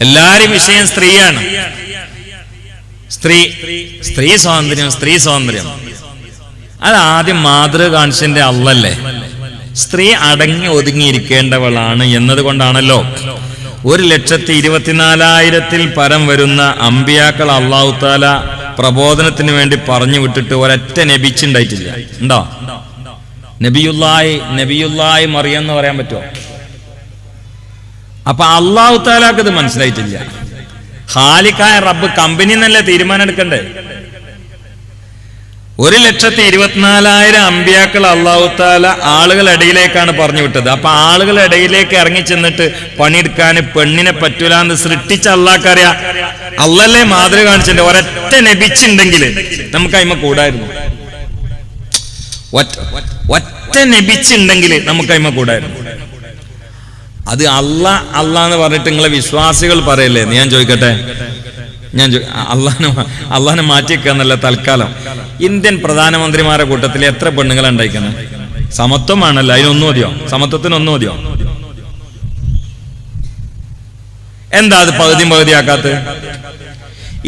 എല്ലാരും വിഷയം സ്ത്രീയാണ്. സ്ത്രീ സ്വാതന്ത്ര്യം അത് ആദ്യം മാതൃക കാണിച്ചതിന്റെ അള്ളല്ലേ. സ്ത്രീ അടങ്ങി ഒതുങ്ങിയിരിക്കേണ്ടവളാണ് എന്നതുകൊണ്ടാണല്ലോ 1,24,000 പരം വരുന്ന അമ്പിയാക്കൾ അള്ളാഹു താല പ്രബോധനത്തിന് വേണ്ടി പറഞ്ഞു വിട്ടിട്ട് ഒരൊറ്റ നബിച്ചുണ്ടായിട്ടില്ല. ഉണ്ടോ? നബിയുല്ലാഹി മറിയം എന്ന് പറയാൻ പറ്റുമോ? അപ്പൊ അള്ളാഹു താലാക്ക് ഇത് മനസ്സിലായിട്ടില്ല. ഖാലിഖായ റബ്ബ് കമ്പനി എന്നല്ലേ തീരുമാനം എടുക്കണ്ടേ? 1,24,000 അമ്പിയാക്കൾ അള്ളാഹു താല ആളുകളുടെ ഇടയിലേക്കാണ് പറഞ്ഞു വിട്ടത്. അപ്പൊ ആളുകളുടെ ഇടയിലേക്ക് ഇറങ്ങി ചെന്നിട്ട് പണിയെടുക്കാൻ പെണ്ണിനെ പറ്റൂല എന്ന് സൃഷ്ടിച്ച അള്ളാഹ്ക്കറിയാം. അള്ളല്ലേ മാതൃക കാണിച്ചിട്ടുണ്ട്. ഒരൊറ്റ നബിച്ചുണ്ടെങ്കിൽ നമുക്ക് അതിമ കൂടായിരുന്നു. ഒറ്റ നബിച്ചുണ്ടെങ്കിൽ നമുക്ക് അതിമ കൂടായിരുന്നു. അത് അള്ളാന്ന് പറഞ്ഞിട്ട് നിങ്ങളെ വിശ്വാസികൾ പറയല്ലേ? ഞാൻ ചോദിക്കട്ടെ, അള്ളാനെ മാറ്റിവെക്കാന്നല്ല തൽക്കാലം. ഇന്ത്യൻ പ്രധാനമന്ത്രിമാരുടെ കൂട്ടത്തിൽ എത്ര പെണ്ണുങ്ങൾ ഉണ്ടായിക്കുന്നത്? സമത്വമാണല്ലോ, അതിനൊന്നും മതിയോ? സമത്വത്തിനൊന്നും മതിയോ? എന്താ അത് പകുതിയാക്കാത്ത?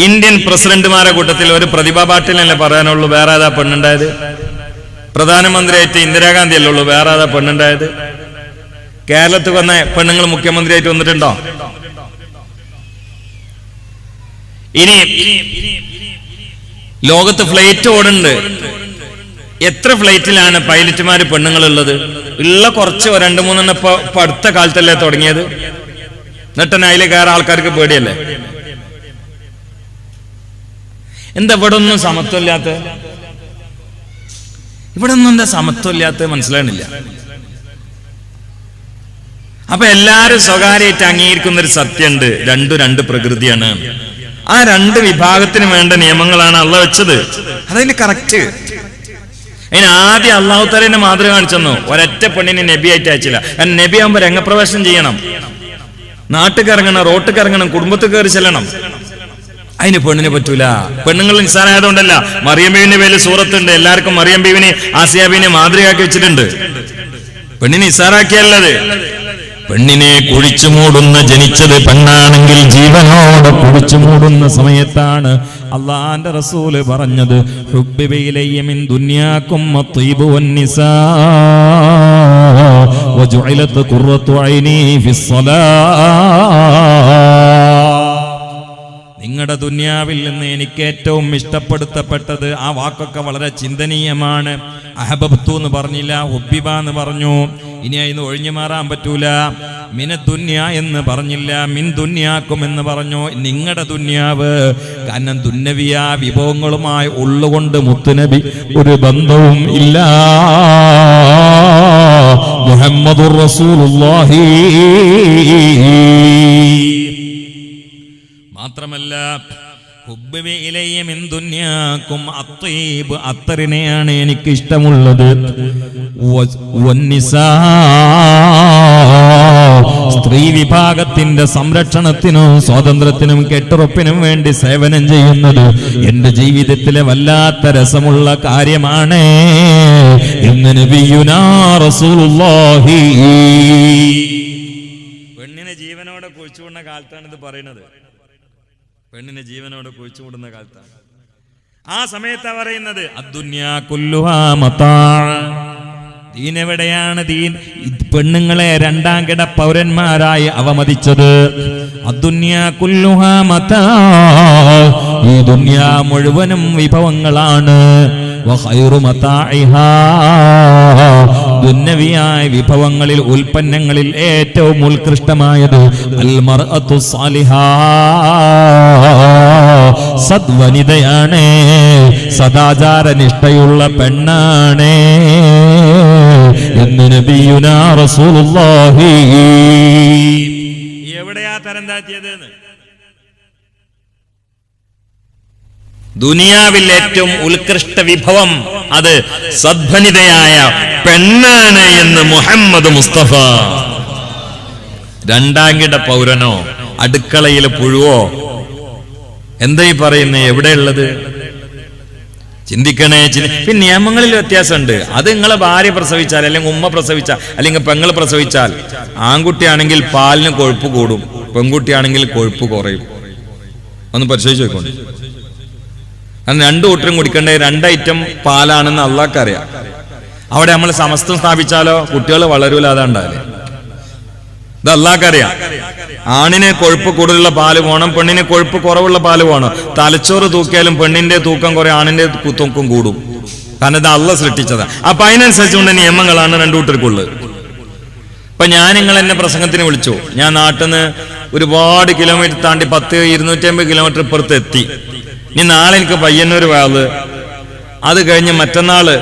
ഇന്ത്യൻ പ്രസിഡന്റുമാരുടെ കൂട്ടത്തിൽ ഒരു പ്രതിഭ പാട്ടീലല്ലേ പറയാനുള്ളൂ. വേറെ ഏതാ പെണ്ണുണ്ടായത്? പ്രധാനമന്ത്രിയായിട്ട് ഇന്ദിരാഗാന്ധി അല്ലേ ഉള്ളൂ. വേറെ ഏതാ പെണ്ണുണ്ടായത്? കേരളത്തിൽ വന്ന പെണ്ണുങ്ങൾ മുഖ്യമന്ത്രിയായിട്ട് വന്നിട്ടുണ്ടോ? ഇനി ലോകത്ത് ഫ്ലൈറ്റ് ഓടുന്നുണ്ട്. എത്ര ഫ്ലൈറ്റിലാണ് പൈലറ്റുമാര് പെണ്ണുങ്ങളുള്ളത്? ഉള്ള കുറച്ച് 2-3 ഇപ്പൊ അടുത്ത കാലത്തല്ലേ തുടങ്ങിയത്. എന്നിട്ട് അതിലെ കയറാൻ ആൾക്കാർക്ക് പേടിയല്ലേ? എന്താ ഇവിടെ ഒന്നും സമത്വമില്ലാത്ത? ഇവിടെ ഒന്നും എന്താ സമത്വമില്ലാത്ത മനസ്സിലാണില്ല. അപ്പൊ എല്ലാരും സ്വകാര്യമായിട്ട് അംഗീകരിക്കുന്ന ഒരു സത്യമുണ്ട്. രണ്ട് പ്രകൃതിയാണ്. ആ 2 വിഭാഗത്തിന് വേണ്ട നിയമങ്ങളാണ് അള്ളാഹ് വെച്ചത്. അതതിന് കറക്റ്റ്. അതിന് ആദ്യം അള്ളാഹു തആല മാതൃക കാണിച്ചെന്നു. ഒരൊറ്റ പെണ്ണിനെ നബിയായിട്ട് അയച്ചില്ല. കാരണം നബി ആകുമ്പോ രംഗപ്രവേശനം ചെയ്യണം, നാട്ടിൽ ഇറങ്ങണം, റോട്ടിൽ ഇറങ്ങണം, കുടുംബത്തിൽ കയറി ചെല്ലണം. അതിന് പെണ്ണിന് പറ്റൂല. പെണ്ണുങ്ങൾ നിസ്സാരമായതുകൊണ്ടല്ല. മറിയം ബീവിന്റെ പേരിൽ സൂറത്തുണ്ട്. എല്ലാവർക്കും മറിയം ബീവിനെ ആസിയ ബീവിനെ മാതൃകയാക്കി വെച്ചിട്ടുണ്ട്. പെണ്ണിനെ നിസ്സാരാക്കിയല്ലത്. പെണ്ണിനെ കുഴിച്ചു മൂടുന്ന, ജനിച്ചത് പെണ്ണാണെങ്കിൽ ജീവനോടെ കുഴിച്ചു മൂടുന്ന സമയത്താണ് അള്ളാന്റെ റസൂല് പറഞ്ഞത്, ഹുബ്ബിബ ഇലയ്യ മിൻ ദുനിയാകും അത്വീബു വന്നിസാ വജുഇലത് ഖുർറത്തു ഐനി ഫിസ്സലാ. നിങ്ങളുടെ ദുനിയാവിൽ നിന്ന് എനിക്ക് ഏറ്റവും ഇഷ്ടപ്പെടുത്തപ്പെട്ടത്, ആ വാക്കൊക്കെ വളരെ ചിന്തനീയമാണ്. അഹബബ്തു എന്ന് പറഞ്ഞില്ല, ഹുബ്ബിബ എന്ന് പറഞ്ഞു. ഇനി അതിന് ഒഴിഞ്ഞു മാറാൻ പറ്റൂല. മിന ദുന്യ എന്ന് പറഞ്ഞില്ല, മിൻ ദുന്യാക്കും എന്ന് പറഞ്ഞു. നിങ്ങളുടെ ദുന്യാവ്. കാരണം ദുന്നവിയ വിഭവങ്ങളുമായി ഉള്ളുകൊണ്ട് മുത്തുനബി ഒരു ബന്ധവും ഇല്ല. മുഹമ്മദുർ റസൂലുള്ളാഹി. മാത്രമല്ല ഹുബ്ബിബ ഇലയ്യ മിൻ ദുനിയാകും അത്വീബ്, അത്തറിനെയാണ് എനിക്ക് ഇഷ്ടമുള്ളത്. വന്നിസാ, സ്ത്രീ വിഭാഗത്തിന്റെ സംരക്ഷണത്തിനും സ്വാതന്ത്ര്യത്തിനും കെട്ടുറപ്പിനും വേണ്ടി സേവനം ചെയ്യുന്നത് എന്റെ ജീവിതത്തിലെ വല്ലാത്ത രസമുള്ള കാര്യമാണ് എന്ന് നബിയുനാ റസൂലുള്ളാഹി. പെണ്ണിനെ ജീവനോടെ കുഴിച്ചുവിടുന്ന കാലത്താണ് ഇത് പറയുന്നത്. പെണ്ണിനെ ജീവനോടെ കുഴിച്ചുവിടുന്ന കാലത്താണ്. ആ സമയത്താ പറയുന്നത് അദ്ദുന്യാ കുല്ലുഹാ മതാ. ദീൻ എവിടെയാണ്? ദീൻ പെണ്ണുങ്ങളെ 2ാം കിട പൗരന്മാരായി അവമതിച്ചത്. അദ്ദുന്യാ കുല്ലുഹാ മതാ. ഈ ദുനിയാ മുഴുവനും വിഭവങ്ങളാണ്. വഖൈറു മതാഇഹാ, ദുന്യവിയായ വിഭവങ്ങളിൽ, ഉൽപ്പന്നങ്ങളിൽ ഏറ്റവും ഉത്കൃഷ്ടമായത് അൽ മർഅതു സാലിഹാ, സദ്വനിതയാണ്, സദാചാരനിഷ്ഠയുള്ള പെണ്ണാണ് എന്ന് നബിയുനാ റസൂലുള്ളാഹി. എവിടെയാ തരം താഴ്ത്തിയത്? ദുനിയാവിൽ ഏറ്റവും ഉത്കൃഷ്ട വിഭവം അത് സദ്വനിതയായ പെണ്ണാണ് എന്ന് മുഹമ്മദ് മുസ്തഫ. 2ാം കിട പൗരനോ അടുക്കളയിലെ പുഴുവോ എന്തായി പറയുന്നേ? എവിടെയുള്ളത്? ചിന്തിക്കണേ. പിന്നെ നിയമങ്ങളിൽ വ്യത്യാസമുണ്ട്. അത് നിങ്ങളെ ഭാര്യ പ്രസവിച്ചാൽ, അല്ലെങ്കിൽ ഉമ്മ പ്രസവിച്ചാൽ, അല്ലെങ്കിൽ പെങ്ങൾ പ്രസവിച്ചാൽ, ആൺകുട്ടിയാണെങ്കിൽ പാലിന് കൊഴുപ്പ് കൂടും, പെൺകുട്ടിയാണെങ്കിൽ കൊഴുപ്പ് കുറയും. ഒന്ന് പരിശോധിച്ച് നോക്കോണ്ട്. അത് രണ്ടു കൂട്ടരും കുടിക്കേണ്ട 2 ഐറ്റം പാലാണെന്ന് അള്ളാഹ്ക്കറിയാം. അവിടെ നമ്മൾ സമസ്തം സ്ഥാപിച്ചാലോ കുട്ടികൾ വളരൂല, അതാണ്ടാല്. ഇത് അള്ളാഹ്ക്കറിയാം. ആണിന് കൊഴുപ്പ് കൂടുതലുള്ള പാല് വേണം, പെണ്ണിന് കൊഴുപ്പ് കുറവുള്ള പാല് വേണം. തലച്ചോറ് തൂക്കിയാലും പെണ്ണിന്റെ തൂക്കം കുറെ, ആണിന്റെ തൂക്കം കൂടും. കാരണം ഇത് അള്ളാഹ് സൃഷ്ടിച്ചതാ. അപ്പൊ അതിനനുസരിച്ചുകൊണ്ട് നിയമങ്ങളാണ് രണ്ടു കൂട്ടർക്കുള്ളത്. ഇപ്പൊ ഞാൻ നിങ്ങൾ എന്നെ പ്രസംഗത്തിന് വിളിച്ചു, ഞാൻ നാട്ടിൽ നിന്ന് ഒരുപാട് കിലോമീറ്റർ താണ്ടി 250 കിലോമീറ്റർ ഇപ്പുറത്ത് എത്തി. ഇനി നാളെ എനിക്ക് പയ്യന്നൂർ വാള്, അത് കഴിഞ്ഞ് മറ്റന്നാള്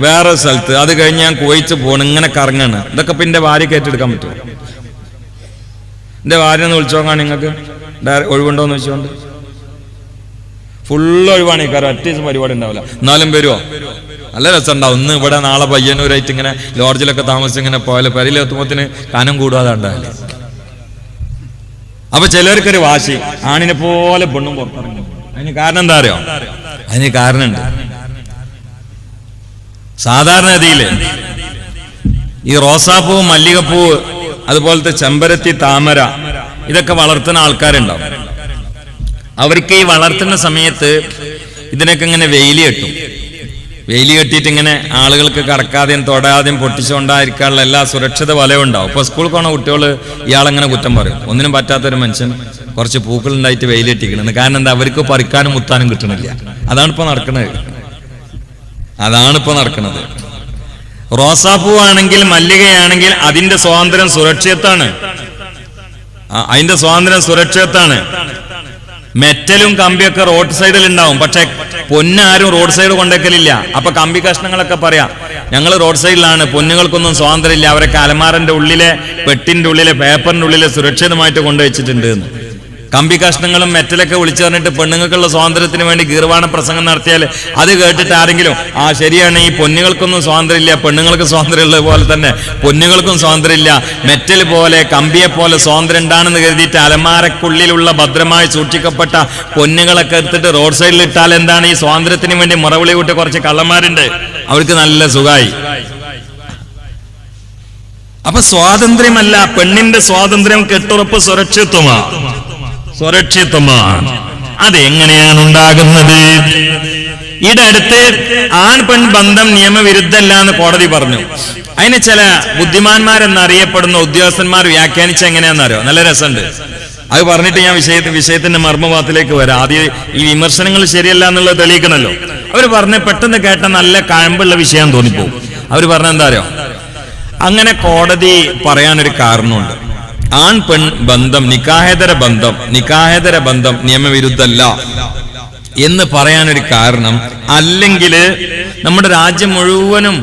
വേറെ സ്ഥലത്ത്, അത് കഴിഞ്ഞ് ഞാൻ കുവൈറ്റ് പോകണം. ഇങ്ങനെ കറങ്ങാണ്. ഇതൊക്കെ ഇപ്പൊ എന്റെ ഭാര്യക്ക് ഏറ്റെടുക്കാൻ പറ്റുമോ? എന്റെ ഭാര്യ ഒന്ന് വിളിച്ചു നോക്കാൻ നിങ്ങൾക്ക് ഒഴിവുണ്ടോന്ന് വെച്ചുകൊണ്ട്. ഫുള്ള് ഒഴിവാണ്. ഈ കാര്യം ഒറ്റ ദിവസം പരിപാടി ഉണ്ടാവില്ല. എന്നാലും വരുമോ? നല്ല രസം ഉണ്ടാവും. ഇന്ന് ഇവിടെ നാളെ പയ്യന്നൂരായിട്ട് ഇങ്ങനെ ലോഡ്ജിലൊക്കെ താമസിച്ച് ഇങ്ങനെ പോയാലും പരിലെത്തുമ്പോത്തിന് കനം കൂടാതെ ഉണ്ടാവില്ല. അപ്പൊ ചിലർക്കൊരു വാശി, ആണിനെ പോലെ പെണ്ണും പുറത്തിറങ്ങും. അതിന് കാരണം എന്താ അറിയോ? അതിന് കാരണമുണ്ട്. സാധാരണഗതിയില് ഈ റോസാപ്പൂവ്, മല്ലികപ്പൂവ്, അതുപോലത്തെ ചെമ്പരത്തി, താമര, ഇതൊക്കെ വളർത്തുന്ന ആൾക്കാരുണ്ടാവും. അവർക്ക് ഈ വളർത്തുന്ന സമയത്ത് ഇതിനൊക്കെ ഇങ്ങനെ വെയില് കെട്ടും. വെയില് കെട്ടിയിട്ട് ഇങ്ങനെ ആളുകൾക്ക് കടക്കാതെയും തൊടാതെയും പൊട്ടിച്ചുകൊണ്ടായിരിക്കാനുള്ള എല്ലാ സുരക്ഷിത വലയും ഉണ്ടാവും. ഇപ്പൊ സ്കൂളിൽ പോണ കുട്ടികൾ ഇയാളെങ്ങനെ കുറ്റം പറയും? ഒന്നിനും പറ്റാത്തൊരു മനുഷ്യൻ കുറച്ച് പൂക്കൾ ഉണ്ടായിട്ട് വെയില് കെട്ടിക്കണെന്ന്. കാരണം എന്താ? അവർക്ക് പറിക്കാനും മുത്താനും കിട്ടണില്ല. അതാണിപ്പോ നടക്കുന്നത്. റോസാപ്പൂവാണെങ്കിൽ മല്ലികയാണെങ്കിൽ അതിന്റെ സ്വാതന്ത്ര്യം സുരക്ഷിതത്താണ്. മെറ്റലും കമ്പിയൊക്കെ റോഡ് സൈഡിൽ ഉണ്ടാവും. പക്ഷെ പൊന്നാരും റോഡ് സൈഡ് കൊണ്ടേക്കലില്ല. അപ്പൊ കമ്പി കഷ്ണങ്ങളൊക്കെ പറയാം, ഞങ്ങൾ റോഡ് സൈഡിലാണ്, പൊന്നുകൾക്കൊന്നും സ്വാതന്ത്ര്യമില്ല, അവരൊക്കെ അലമാരന്റെ ഉള്ളിലെ, പെട്ടിന്റെ ഉള്ളിലെ, പേപ്പറിന്റെ ഉള്ളിലെ സുരക്ഷിതമായിട്ട് കൊണ്ടുവച്ചിട്ടുണ്ട് എന്ന്. കമ്പി കഷ്ണങ്ങളും മെറ്റലൊക്കെ വിളിച്ചു പറഞ്ഞിട്ട് പെണ്ണുങ്ങൾക്കുള്ള സ്വാതന്ത്ര്യത്തിന് വേണ്ടി ഗീർവാണ പ്രസംഗം നടത്തിയാൽ അത് കേട്ടിട്ട് ആരെങ്കിലും ശരിയാണ്, ഈ പൊന്നുകൾക്കൊന്നും സ്വാതന്ത്ര്യമില്ല, പെണ്ണുങ്ങൾക്ക് സ്വാതന്ത്ര്യം ഉള്ളത് പോലെ തന്നെ പൊന്നുകൾക്കും സ്വാതന്ത്ര്യമില്ല, മെറ്റൽ പോലെ കമ്പിയെ പോലെ സ്വാതന്ത്ര്യം ഉണ്ടാണെന്ന് കരുതിയിട്ട് അലമാരക്കുള്ളിലുള്ള ഭദ്രമായി സൂക്ഷിക്കപ്പെട്ട പൊന്നുകളൊക്കെ എടുത്തിട്ട് റോഡ് സൈഡിൽ ഇട്ടാൽ എന്താണ്? ഈ സ്വാതന്ത്ര്യത്തിന് വേണ്ടി മുറവിളി കൂട്ടി കുറച്ച് കള്ളന്മാരുണ്ട്, അവർക്ക് നല്ല സുഖമായി. അപ്പൊ സ്വാതന്ത്ര്യമല്ല, പെണ്ണിന്റെ സ്വാതന്ത്ര്യം കെട്ടുറപ്പ് സുരക്ഷിതമാണ്. അതെങ്ങനെയാണ് ഉണ്ടാകുന്നത്? ഇടടുത്ത് ആൺ പെൺ ബന്ധം നിയമവിരുദ്ധമല്ല എന്ന് കോടതി പറഞ്ഞു. അതിന് ചില ബുദ്ധിമാന്മാരെന്നറിയപ്പെടുന്ന ഉദ്യോഗസ്ഥന്മാർ വ്യാഖ്യാനിച്ച എങ്ങനെയാണെന്നറിയോ? നല്ല രസമുണ്ട്. അത് പറഞ്ഞിട്ട് ഞാൻ വിഷയത്തിന്റെ മർമ്മഭാഗത്തിലേക്ക് വരാം. ആദ്യം ഈ വിമർശനങ്ങൾ ശരിയല്ല എന്നുള്ളത് തെളിയിക്കണല്ലോ. അവർ പറഞ്ഞ പെട്ടെന്ന് കേട്ട നല്ല കഴമ്പുള്ള വിഷയം തോന്നിപ്പോകും. അവർ പറഞ്ഞ എന്താ അറിയോ? അങ്ങനെ കോടതി പറയാനൊരു കാരണമുണ്ട്. ആൺ പെൺ ബന്ധം, നിക്കാഹേതര ബന്ധം നിയമവിരുദ്ധല്ല എന്ന് പറയാനൊരു കാരണം, അല്ലെങ്കിൽ നമ്മുടെ രാജ്യം മുഴുവനും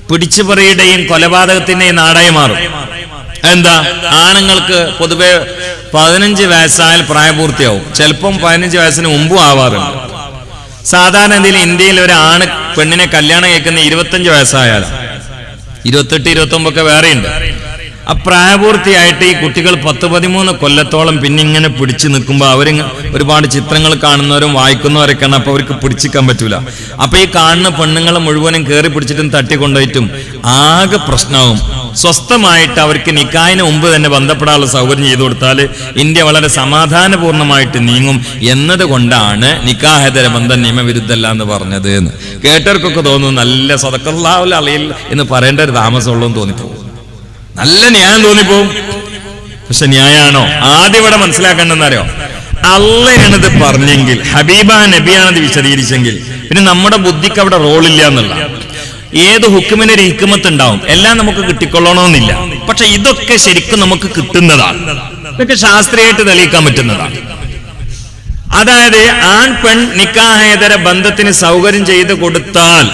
പിടിച്ചുപറിയുടെയും കൊലപാതകത്തിന്റെയും നാടായി മാറും. എന്താ? ആണുങ്ങൾക്ക് പൊതുവെ 15 വയസ്സായാൽ പ്രായപൂർത്തിയാവും. ചിലപ്പം 15 വയസ്സിന് മുമ്പും ആവാറുണ്ട്. സാധാരണ ഇന്ത്യയിൽ ഒരു ആണ് പെണ്ണിനെ കല്യാണം കഴിക്കുന്ന 25 വയസ്സായാലും 28, 29 ഒക്കെ വേറെയുണ്ട്. അപ്രായപൂർത്തിയായിട്ട് ഈ കുട്ടികൾ 10-13 കൊല്ലത്തോളം പിന്നെ ഇങ്ങനെ പിടിച്ചു നിൽക്കുമ്പോൾ അവര് ഒരുപാട് ചിത്രങ്ങൾ കാണുന്നവരും വായിക്കുന്നവരൊക്കെയാണ്. അപ്പൊ അവർക്ക് പിടിച്ചിക്കാൻ പറ്റൂല. അപ്പൊ ഈ കാണുന്ന പെണ്ണുങ്ങളെ മുഴുവനും കയറി പിടിച്ചിട്ടും തട്ടിക്കൊണ്ടുപോയിട്ടും ആകെ പ്രശ്നവും. സ്വസ്ഥമായിട്ട് അവർക്ക് നിക്കാഹിന് മുമ്പ് തന്നെ ബന്ധപ്പെടാനുള്ള സൗകര്യം ചെയ്തു കൊടുത്താൽ ഇന്ത്യ വളരെ സമാധാനപൂർണ്ണമായിട്ട് നീങ്ങും എന്നതുകൊണ്ടാണ് നിക്കാഹേതര ബന്ധം നിയമവിരുദ്ധമല്ല എന്ന് പറഞ്ഞത് എന്ന്. കേട്ടവർക്കൊക്കെ തോന്നുന്നു നല്ല സദഖല്ലാഹുൽ അലീൽ എന്ന് പറയേണ്ട ഒരു താമസമുള്ളൂ എന്ന് തോന്നിപ്പോകും. നല്ല ന്യായം തോന്നിപ്പോവും. പക്ഷെ ന്യായാണോ? ആദ്യം ഇവിടെ മനസ്സിലാക്കേണ്ടെന്നറിയോ? അള്ളയാണിത് പറഞ്ഞെങ്കിൽ, ഹബീബ നബിയാണത് വിശദീകരിച്ചെങ്കിൽ പിന്നെ നമ്മുടെ ബുദ്ധിക്ക് അവിടെ റോളില്ല എന്നുള്ള. ഏത് ഹുക്കുമിനൊരു ഹിക്കുമത്ത് ഉണ്ടാവും. എല്ലാം നമുക്ക് കിട്ടിക്കൊള്ളണമെന്നില്ല. പക്ഷെ ഇതൊക്കെ ശരിക്കും നമുക്ക് കിട്ടുന്നതാണ്. ഇതൊക്കെ ശാസ്ത്രീയമായിട്ട് തെളിയിക്കാൻ പറ്റുന്നതാണ്. അതായത് ആൺ പെൺ നിക്കാഹേതര ബന്ധത്തിന് സൗകര്യം ചെയ്തു കൊടുത്താൽ,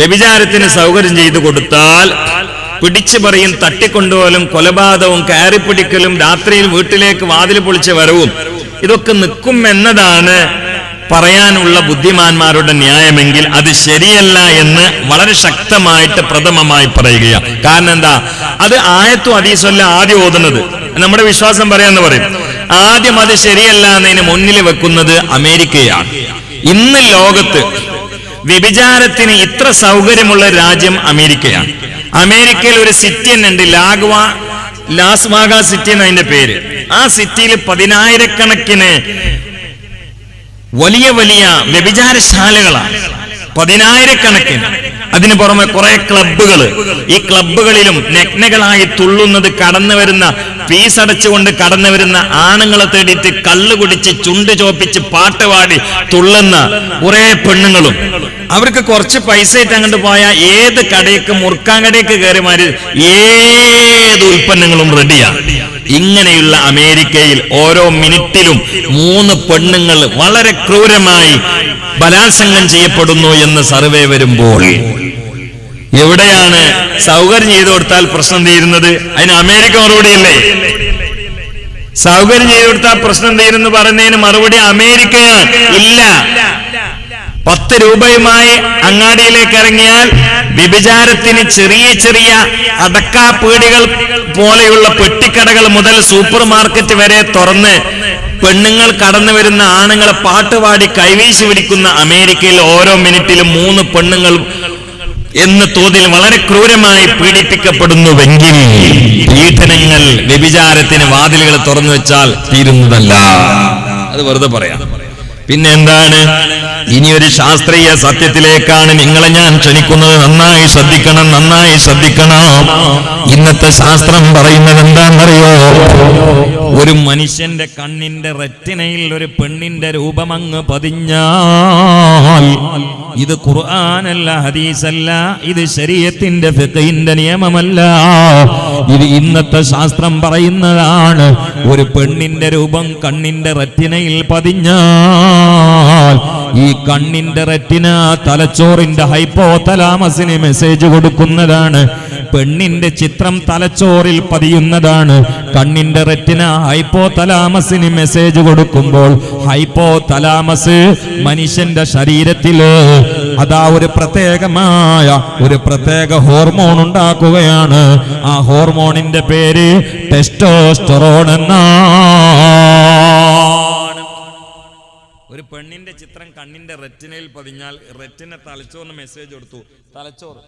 വ്യഭിചാരത്തിന് സൗകര്യം ചെയ്തു കൊടുത്താൽ, പിടിച്ചു പറയും, തട്ടിക്കൊണ്ടുപോലും, കൊലപാതകവും, കയറിപ്പിടിക്കലും, രാത്രിയിൽ വീട്ടിലേക്ക് വാതിൽ പൊളിച്ച് വരവും ഇതൊക്കെ നിൽക്കും എന്നതാണ് പറയാനുള്ള ബുദ്ധിമാന്മാരുടെ ന്യായമെങ്കിൽ അത് ശരിയല്ല എന്ന് വളരെ ശക്തമായിട്ട് പ്രഥമമായി പറയുകയാണ്. കാരണം എന്താ? അത് ആയത്തും ഹദീസുമല്ല ആദ്യം ഓതുന്നത്. നമ്മുടെ വിശ്വാസം പറയാന്ന് പറയും. ആദ്യം അത് ശരിയല്ല എന്നതിന് മുന്നിൽ വെക്കുന്നത് അമേരിക്കയാണ്. ഇന്ന് ലോകത്ത് വ്യഭിചാരത്തിന് ഇത്ര സൗകര്യമുള്ള രാജ്യം അമേരിക്കയാണ്. അമേരിക്കയിൽ ഒരു സിറ്റി ഉണ്ട്, ലാസ് വാഗാസ് സിറ്റി എന്ന് അതിന്റെ പേര്. ആ സിറ്റിയിൽ 10,000-കണക്കിന് വലിയ വലിയ വ്യഭിചാരശാലകളാണ്, 10,000-കണക്കിന്. അതിനു പുറമെ കുറെ ക്ലബ്ബുകൾ. ഈ ക്ലബ്ബുകളിലും നഗ്നകളായി തുള്ളുന്നത് കടന്നു വരുന്ന, ഫീസ് അടച്ചുകൊണ്ട് കടന്നു വരുന്ന ആണുങ്ങളെ തേടിയിട്ട് കള്ളു കുടിച്ച് ചുണ്ട് ചോപ്പിച്ച് പാട്ട് പാടി തുള്ളുന്ന കുറെ പെണ്ണുങ്ങളും. അവർക്ക് കുറച്ച് പൈസ ഇട്ട് അങ്ങോട്ട് പോയാൽ ഏത് കടയ്ക്ക്, മുറുക്കാൻ കടയ്ക്ക് കയറിമാര് ഏത് ഉൽപ്പന്നങ്ങളും റെഡിയാണ്. ഇങ്ങനെയുള്ള അമേരിക്കയിൽ ഓരോ മിനിറ്റിലും 3 പെണ്ണുങ്ങൾ വളരെ ക്രൂരമായി ബലാത്സംഗം ചെയ്യപ്പെടുന്നു എന്ന് സർവേ വരുമ്പോൾ എവിടെയാണ് സൗകര്യം ചെയ്തു കൊടുത്താൽ പ്രശ്നം തീരുന്നത്? അതിന് അമേരിക്ക മറുപടിയല്ലേ? സൗകര്യം ചെയ്തു കൊടുത്താൽ പ്രശ്നം തീരുന്നു പറയുന്നതിന് മറുപടി അമേരിക്കയാണ്. ഇല്ല. 10 രൂപയുമായി അങ്ങാടിയിലേക്ക് ഇറങ്ങിയാൽ വ്യഭിചാരത്തിന് ചെറിയ ചെറിയ അടക്കാപ്പീടികൾ പോലെയുള്ള പെട്ടിക്കടകൾ മുതൽ സൂപ്പർ മാർക്കറ്റ് വരെ തുറന്ന് പെണ്ണുങ്ങൾ കടന്നു വരുന്ന ആണുങ്ങളെ പാട്ടുപാടി കൈവീശി പിടിക്കുന്ന അമേരിക്കയിൽ ഓരോ മിനിറ്റിലും 3 പെണ്ണുങ്ങൾ എന്ന തോതിൽ വളരെ ക്രൂരമായി പീഡിപ്പിക്കപ്പെടുന്നുവെങ്കിൽ പീഡനങ്ങൾ, വ്യഭിചാരത്തിന് വാതിലുകൾ തുറന്നു വെച്ചാൽ തീരുന്നതല്ല. അത് വെറുതെ പറയാം. പിന്നെ എന്താണ്? ഇനിയൊരു ശാസ്ത്രീയ സത്യത്തിലേക്കാണ് നിങ്ങളെ ഞാൻ ക്ഷണിക്കുന്നത്. നന്നായി ശ്രദ്ധിക്കണം, നന്നായി ശ്രദ്ധിക്കണം. ഇന്നത്തെ ശാസ്ത്രം പറയുന്നത് എന്താണെന്നറിയോ? ഒരു മനുഷ്യന്റെ കണ്ണിന്റെ റെറ്റിനയിൽ ഒരു പെണ്ണിന്റെ രൂപമങ്ങ് പതിഞ്ഞാൽ ഇത് ഖുർആനല്ല, ഹദീസല്ല, ഇത് ശരീഅത്തിന്റെ ഫിഖഹിന്റെ നിയമമല്ല. ഇത് ഇന്നത്തെ ശാസ്ത്രം പറയുന്നതാണ്. ഒരു പെണ്ണിന്റെ രൂപം കണ്ണിന്റെ റെറ്റിനയിൽ പതിഞ്ഞാൽ ഈ കണ്ണിന്റെ റെറ്റിന തലച്ചോറിന്റെ ഹൈപ്പോതലാമസിന് മെസ്സേജ് കൊടുക്കുന്നതാണ്. പെണ്ണിന്റെ ചിത്രം തലച്ചോറിൽ പതിയുന്നതാണ്. കണ്ണിന്റെ റെറ്റിന ഹൈപ്പോതലാമസിന് മെസ്സേജ് കൊടുക്കുമ്പോൾ ഹൈപ്പോതലാമസ് മനുഷ്യന്റെ ശരീരത്തില് അതാ ഒരു പ്രത്യേക ഹോർമോൺ ഉണ്ടാക്കുകയാണ്. ആ ഹോർമോണിന്റെ പേര് ടെസ്റ്റോസ്റ്ററോൺ എന്നാണ്. ഒരു പെണ്ണിന്റെ ചിത്രം കണ്ണിന്റെ റെറ്റിനയിൽ പതിഞ്ഞാൽ റെറ്റിന തലച്ചോറിന് മെസ്സേജ് കൊടുത്തു. തലച്ചോറ്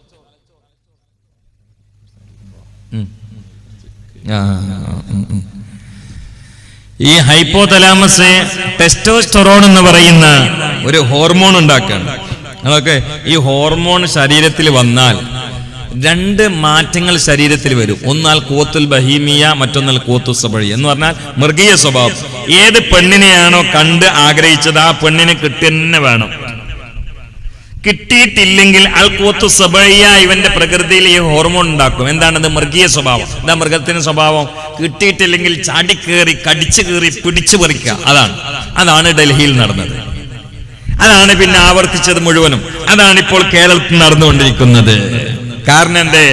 ഈ ഹൈപ്പോതലാമസ് ടെസ്റ്റോസ്റ്ററോൺ എന്ന് പറയുന്ന ഒരു ഹോർമോൺ ഉണ്ടാക്കുകയാണ്. അതൊക്കെ ഈ ഹോർമോൺ ശരീരത്തിൽ വന്നാൽ 2 മാറ്റങ്ങൾ ശരീരത്തിൽ വരും. ഒന്നാൽ കൂത്തുൽ ബഹീമിയ, മറ്റൊന്നാൽ കൂത്തു സബഴി എന്ന് പറഞ്ഞാൽ മൃഗീയ സ്വഭാവം. ഏത് പെണ്ണിനെയാണോ കണ്ട് ആഗ്രഹിച്ചത് ആ പെണ്ണിനെ കിട്ടുന്നെ വേണം. കിട്ടിയിട്ടില്ലെങ്കിൽ അൽ കൂത്തു സബഴിയ ഇവന്റെ പ്രകൃതിയിൽ ഈ ഹോർമോൺ ഉണ്ടാക്കും. എന്താണത്? മൃഗീയ സ്വഭാവം. എന്താ മൃഗത്തിന്റെ സ്വഭാവം? കിട്ടിയിട്ടില്ലെങ്കിൽ ചാടിക്കേറി, കടിച്ചു കീറി, പിടിച്ചു പറിക്കുക. അതാണ് ഡൽഹിയിൽ നടന്നത്. അതാണ് പിന്നെ ആവർത്തിച്ചത് മുഴുവനും. അതാണ് ഇപ്പോൾ കേരളത്തിൽ നടന്നുകൊണ്ടിരിക്കുന്നത്. കാരണം എന്തേ?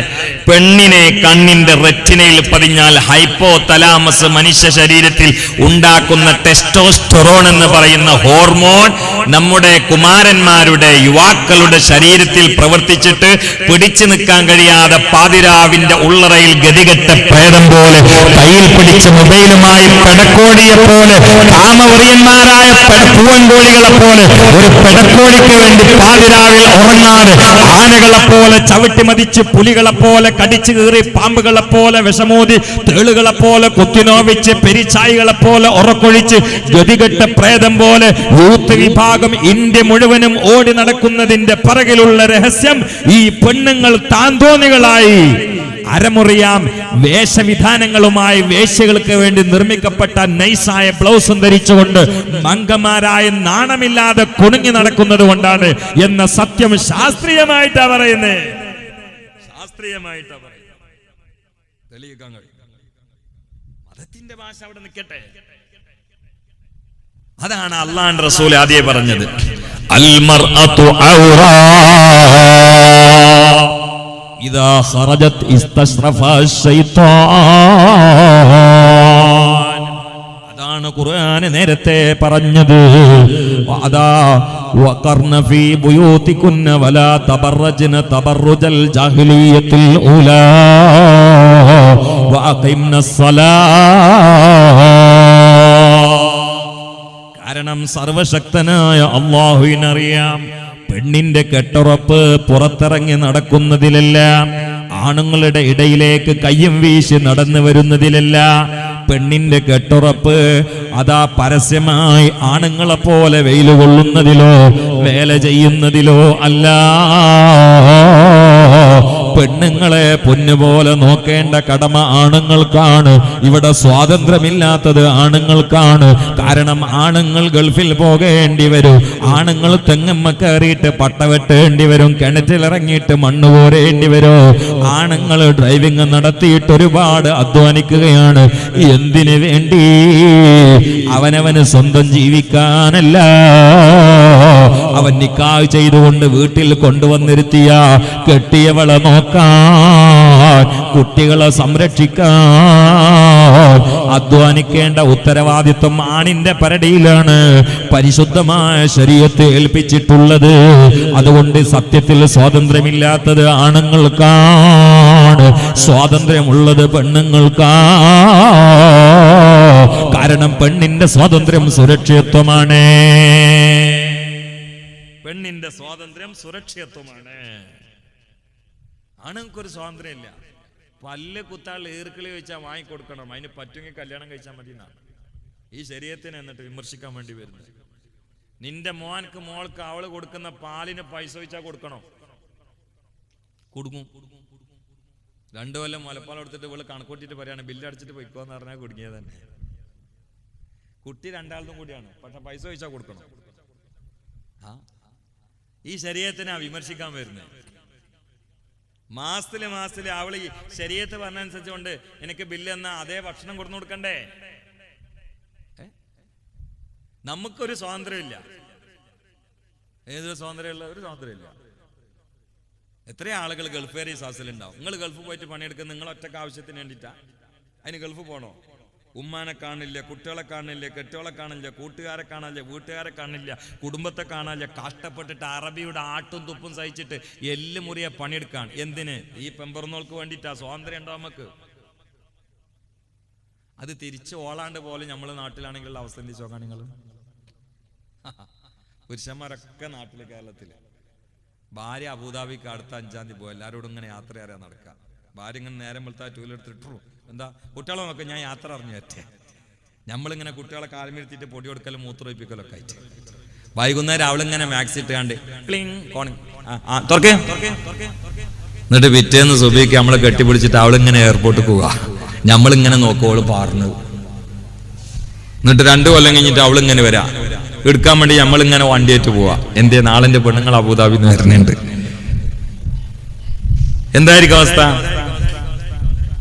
പെണ്ണിനെ കണ്ണിന്റെ റെറ്റിനയിൽ പതിഞ്ഞാൽ ഹൈപ്പോതലാമസ് മനുഷ്യ ശരീരത്തിൽ ഉണ്ടാക്കുന്ന ടെസ്റ്റോസ്റ്ററോൺ എന്ന് പറയുന്ന ഹോർമോൺ നമ്മുടെ കുമാരന്മാരുടെ, യുവാക്കളുടെ ശരീരത്തിൽ പ്രവർത്തിച്ചിട്ട് പിടിച്ചു നിൽക്കാൻ കഴിയാതെ പാതിരാവിന്റെ ഉള്ളറയിൽ ഗതികെട്ട പ്രേതം പോലെ കയ്യിൽ പിടിച്ച മൊബൈലുമായി പെടക്കോഴിയെ പോലെ, കാമവറിയന്മാരായ പൂവൻകോഴികളെ പോലെ ഒരു പെടക്കോഴിക്ക് വേണ്ടി പാതിരാവിൽ ഉറങ്ങാതെ ആനകളെ പോലെ ചവിട്ടി മതിച്ച്, പുലികളെ പോലെ കടിച്ചു കീറി, പാമ്പുകളെ പോലെ വിഷമൂതി, തേളുകളെ പോലെ കുത്തിനോവിച്ച്, പെരിച്ചായികളെ പോലെ ഉറക്കൊഴിച്ച് ഗതികെട്ട പ്രേതം പോലെ യൂത്ത് വിഭാഗം ഇന്ത്യ മുഴുവനും ഓടി നടക്കുന്നതിന്റെ പിറകിലുള്ള രഹസ്യം ഈ പെണ്ണുങ്ങൾ താന്തോന്നികളായി അരമുറിയാം വേഷവിധാനങ്ങളുമായി വേശ്യകൾക്ക് വേണ്ടി നിർമ്മിക്കപ്പെട്ട നൈസായ ബ്ലൗസും ധരിച്ചുകൊണ്ട് മംഗമാരായ നാണമില്ലാതെ കുണുങ്ങി നടക്കുന്നത് കൊണ്ടാണ് എന്ന സത്യം ശാസ്ത്രീയമായിട്ടാ പറയുന്നത്. മതത്തിന്റെ ഭാഷ അവിടെ നിൽക്കട്ടെ. അതാണ് അല്ലാഹുവിന്റെ റസൂൽ ആദ്യം പറഞ്ഞത്. അൽ മർഅതു ഔറാ ഇദാ ഖറജത് ഇസ്തശ്റഫ ശൈത്താൻ. അതാണ് ഖുർആൻ നേരത്തെ പറഞ്ഞത്. അതാ വഖർന ഫീ ബുയൂതികുന്ന വലാ തബറജ്ന തബറുജൽ ജാഹിലിയ്യത്തിൽ ഊലാ വഅഖിംനസ് സ്വലാത്ത്. കാരണം സർവശക്തനായ അല്ലാഹുവിനറിയാം പെണ്ണിന്റെ കെട്ടുറപ്പ് പുറത്തിറങ്ങി നടക്കുന്നതിലല്ല, ആണുങ്ങളുടെ ഇടയിലേക്ക് കയ്യും വീശി നടന്നു വരുന്നതിലല്ല. പെണ്ണിന്റെ കെട്ടുറപ്പ് അതാ പരസ്യമായി ആണുങ്ങളെ പോലെ വെയില് കൊള്ളുന്നതിലോ വേല ചെയ്യുന്നതിലോ അല്ല. പെണ്ണുങ്ങളെ പൊന്നുപോലെ നോക്കേണ്ട കടമ ആണുങ്ങൾക്കാണ്. ഇവിടെ സ്വാതന്ത്ര്യമില്ലാത്തത് ആണുങ്ങൾക്കാണ്. കാരണം ആണുങ്ങൾ ഗൾഫിൽ പോകേണ്ടി വരും, ആണുങ്ങൾ തെങ്ങമ്മ കയറിയിട്ട് പട്ട വെട്ടേണ്ടി വരും, കിണറ്റിലിറങ്ങിയിട്ട് മണ്ണ് കോരേണ്ടി വരും, ആണുങ്ങൾ ഡ്രൈവിംഗ് നടത്തിയിട്ട് ഒരുപാട് അധ്വാനിക്കുകയാണ്. എന്തിനു വേണ്ടി? അവനവന് സ്വന്തം ജീവിക്കാനല്ല. അവൻ നിക്കാഹ് ചെയ്തുകൊണ്ട് വീട്ടിൽ കൊണ്ടുവന്നിരുത്തിയ കെട്ടിയവളെ നോക്കാൻ, കുട്ടികളെ സംരക്ഷിക്കാൻ അധ്വാനിക്കേണ്ട ഉത്തരവാദിത്വം ആണിന്റെ പരടിയിലാണ് പരിശുദ്ധമായ ശരീഅത്ത് ഏൽപ്പിച്ചിട്ടുള്ളത്. അതുകൊണ്ട് സത്യത്തിൽ സ്വാതന്ത്ര്യമില്ലാത്തത് ആണുങ്ങൾക്കാണ്, സ്വാതന്ത്ര്യമുള്ളത് പെണ്ണുങ്ങൾക്കാണ്. കാരണം പെണ്ണിന്റെ സ്വാതന്ത്ര്യം സുരക്ഷിതത്വമാണ്. പെണ്ണിന്റെ സ്വാതന്ത്ര്യം സുരക്ഷിതത്വമാണ്. ആണുങ്ങൾക്കൊരു സ്വാതന്ത്ര്യമില്ല. പല്ല് കുത്താൾ ഈർക്കിളി വെച്ചാൽ വാങ്ങിക്കൊടുക്കണം, അതിന് പറ്റുമെങ്കിൽ കല്യാണം കഴിച്ചാൽ മതി എന്നാണ് ഈ ശരീരത്തിനെ എന്നിട്ട് വിമർശിക്കാൻ വേണ്ടി വരുന്നത്. നിന്റെ മോൾക്ക് അവള് കൊടുക്കുന്ന പാലിന് പൈസ വെച്ചാൽ കൊടുക്കണം, കൊടുക്കും. 2 കൊല്ലം മുലപ്പാൽ കൊടുത്തിട്ട് ഇവള് കണക്കൂട്ടിട്ട് പറയാണ് ബില്ലടിച്ചിട്ട് പൊയ്ക്കോന്ന് പറഞ്ഞാൽ കുടുങ്ങിയത് തന്നെ. കുട്ടി 2 കൂടിയാണ്, പക്ഷെ പൈസ വെച്ചാൽ കൊടുക്കണം. ഈ ശരീരത്തിനാ വിമർശിക്കാൻ വരുന്നത്. മാസത്തില് അവള് ശരീരത്ത് പറഞ്ഞനുസരിച്ചുകൊണ്ട് എനിക്ക് ബില്ല് എന്നാ അതേ ഭക്ഷണം കൊടുത്തു കൊടുക്കണ്ടേ? നമുക്കൊരു സ്വാതന്ത്ര്യമില്ല. ഏതൊരു സ്വാതന്ത്ര്യമുള്ള ഒരു സ്വാതന്ത്ര്യമില്ല. എത്രയും ആളുകൾ ഗൾഫുകാർ ഈ സാസിലുണ്ടാവും. നിങ്ങൾ ഗൾഫ് പോയിട്ട് പണിയെടുക്കുന്ന നിങ്ങൾ ഒറ്റക്ക് ആവശ്യത്തിന് വേണ്ടിയിട്ടാ? അതിന് ഗൾഫ് പോകണോ? ഉമ്മാനെ കാണില്ല, കുട്ടികളെ കാണില്ല, കെട്ടുകളെ കാണില്ല, കൂട്ടുകാരെ കാണില്ല, വീട്ടുകാരെ കാണില്ല, കുടുംബത്തെ കാണാനില്ല. കഷ്ടപ്പെട്ടിട്ട് അറബിയുടെ ആട്ടും തുപ്പും സഹിച്ചിട്ട് എല്ല് മുറിയെ പണിയെടുക്കാൻ. എന്തിന്? ഈ പെമ്പറന്നോൾക്ക് വേണ്ടിയിട്ടാ. സ്വാതന്ത്ര്യം ഉണ്ടോ നമുക്ക്? അത് തിരിച്ച് ഓളാണ്ട് പോലെ നമ്മളെ നാട്ടിലാണെങ്കിലുള്ള അവസ്ഥ ചോക്കാൻ നിങ്ങൾ. പുരുഷന്മാരൊക്കെ നാട്ടില് കേരളത്തില്. ഭാര്യ അബുദാബിക്ക് അടുത്ത 5-ാം തീയതി പോയി. എല്ലാവരോടും ഇങ്ങനെ യാത്ര അറിയാൻ നടക്കാം. ഭാര്യ ഇങ്ങനെ നേരം വെളുത്താ ടൂലെടുത്തിട്ടു എന്താ കുട്ടികളെ നോക്കാം, ഞാൻ യാത്ര അറിഞ്ഞു പറ്റേ. നമ്മളിങ്ങനെ കുട്ടികളെ കാൽമിരുത്തിയിട്ട് പൊടി കൊടുക്കലും മൂത്രമൊഴിപ്പിക്കലൊക്കെ ആയിട്ട് വൈകുന്നേരം അവളിങ്ങനെ മാക്സ് ഇട്ട് കണ്ട് എന്നിട്ട് പിറ്റേന്ന് സുബഹിക്ക് നമ്മളെ കെട്ടിപ്പിടിച്ചിട്ട് അവളിങ്ങനെ എയർപോർട്ടിൽ പോവുക. നമ്മളിങ്ങനെ നോക്കുവോള് പാർന്നു. എന്നിട്ട് 2 കൊല്ലം കഴിഞ്ഞിട്ട് അവളിങ്ങനെ വരാ എടുക്കാൻ വേണ്ടി നമ്മളിങ്ങനെ വണ്ടിയേറ്റ് പോവാ. എന്തേ? നാളെന്റെ പെണ്ണുങ്ങൾ അബുദാബിന്ന് വരുന്നുണ്ട്. എന്തായിരിക്കും അവസ്ഥ?